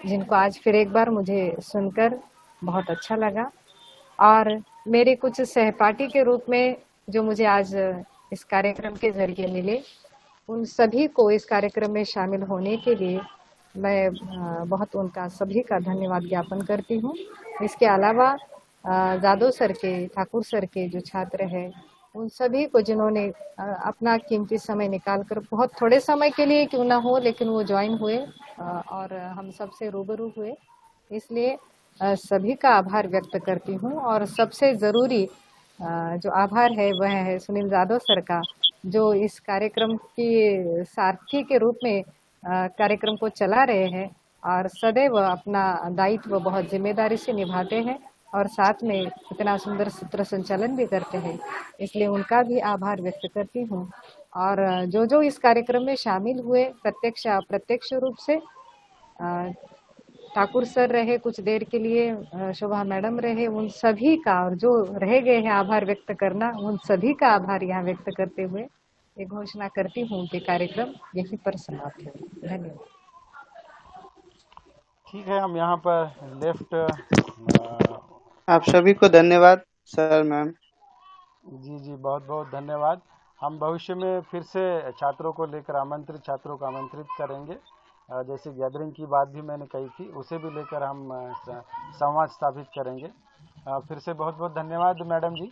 Speaker 4: जिनको आज फिर एक बार मुझे सुनकर बहुत अच्छा लगा, और मेरे कुछ सहपाठी के रूप में जो मुझे आज इस कार्यक्रम के जरिए मिले, उन सभी को इस कार्यक्रम में शामिल होने के लिए मैं बहुत उनका सभी का धन्यवाद ज्ञापन करती हूँ। इसके अलावा जादव सर के, ठाकुर सर के जो छात्र हैं, उन सभी को जिन्होंने अपना कीमती समय निकालकर बहुत थोड़े समय के लिए क्यों ना हो, लेकिन वो ज्वाइन हुए और हम सबसे रूबरू हुए, इसलिए सभी का आभार व्यक्त करती हूँ। और सबसे ज़रूरी जो आभार है वह है सुनील जादव सर का, जो इस कार्यक्रम की सारथी के रूप में कार्यक्रम को चला रहे हैं और सदैव अपना दायित्व बहुत जिम्मेदारी से निभाते हैं और साथ में इतना सुंदर सूत्र संचालन भी करते हैं, इसलिए उनका भी आभार व्यक्त करती हूँ। और जो इस कार्यक्रम में शामिल हुए प्रत्यक्ष अप्रत्यक्ष रूप से, ठाकुर सर रहे कुछ देर के लिए, शोभा मैडम रहे, उन सभी का, और जो रह गए हैं आभार व्यक्त करना, उन सभी का आभार यहाँ व्यक्त करते हुए ये घोषणा करती हूँ कि कार्यक्रम यहीं पर समाप्त है। धन्यवाद।
Speaker 1: ठीक है, हम यहाँ पर लेफ्ट
Speaker 13: आप सभी को धन्यवाद सर, मैम।
Speaker 1: जी, बहुत बहुत धन्यवाद। हम भविष्य में फिर से छात्रों को लेकर छात्रों को आमंत्रित करेंगे। जैसे गैदरिंग की बात भी मैंने कही थी, उसे भी लेकर हम संवाद स्थापित करेंगे। फिर से बहुत बहुत धन्यवाद मैडम जी।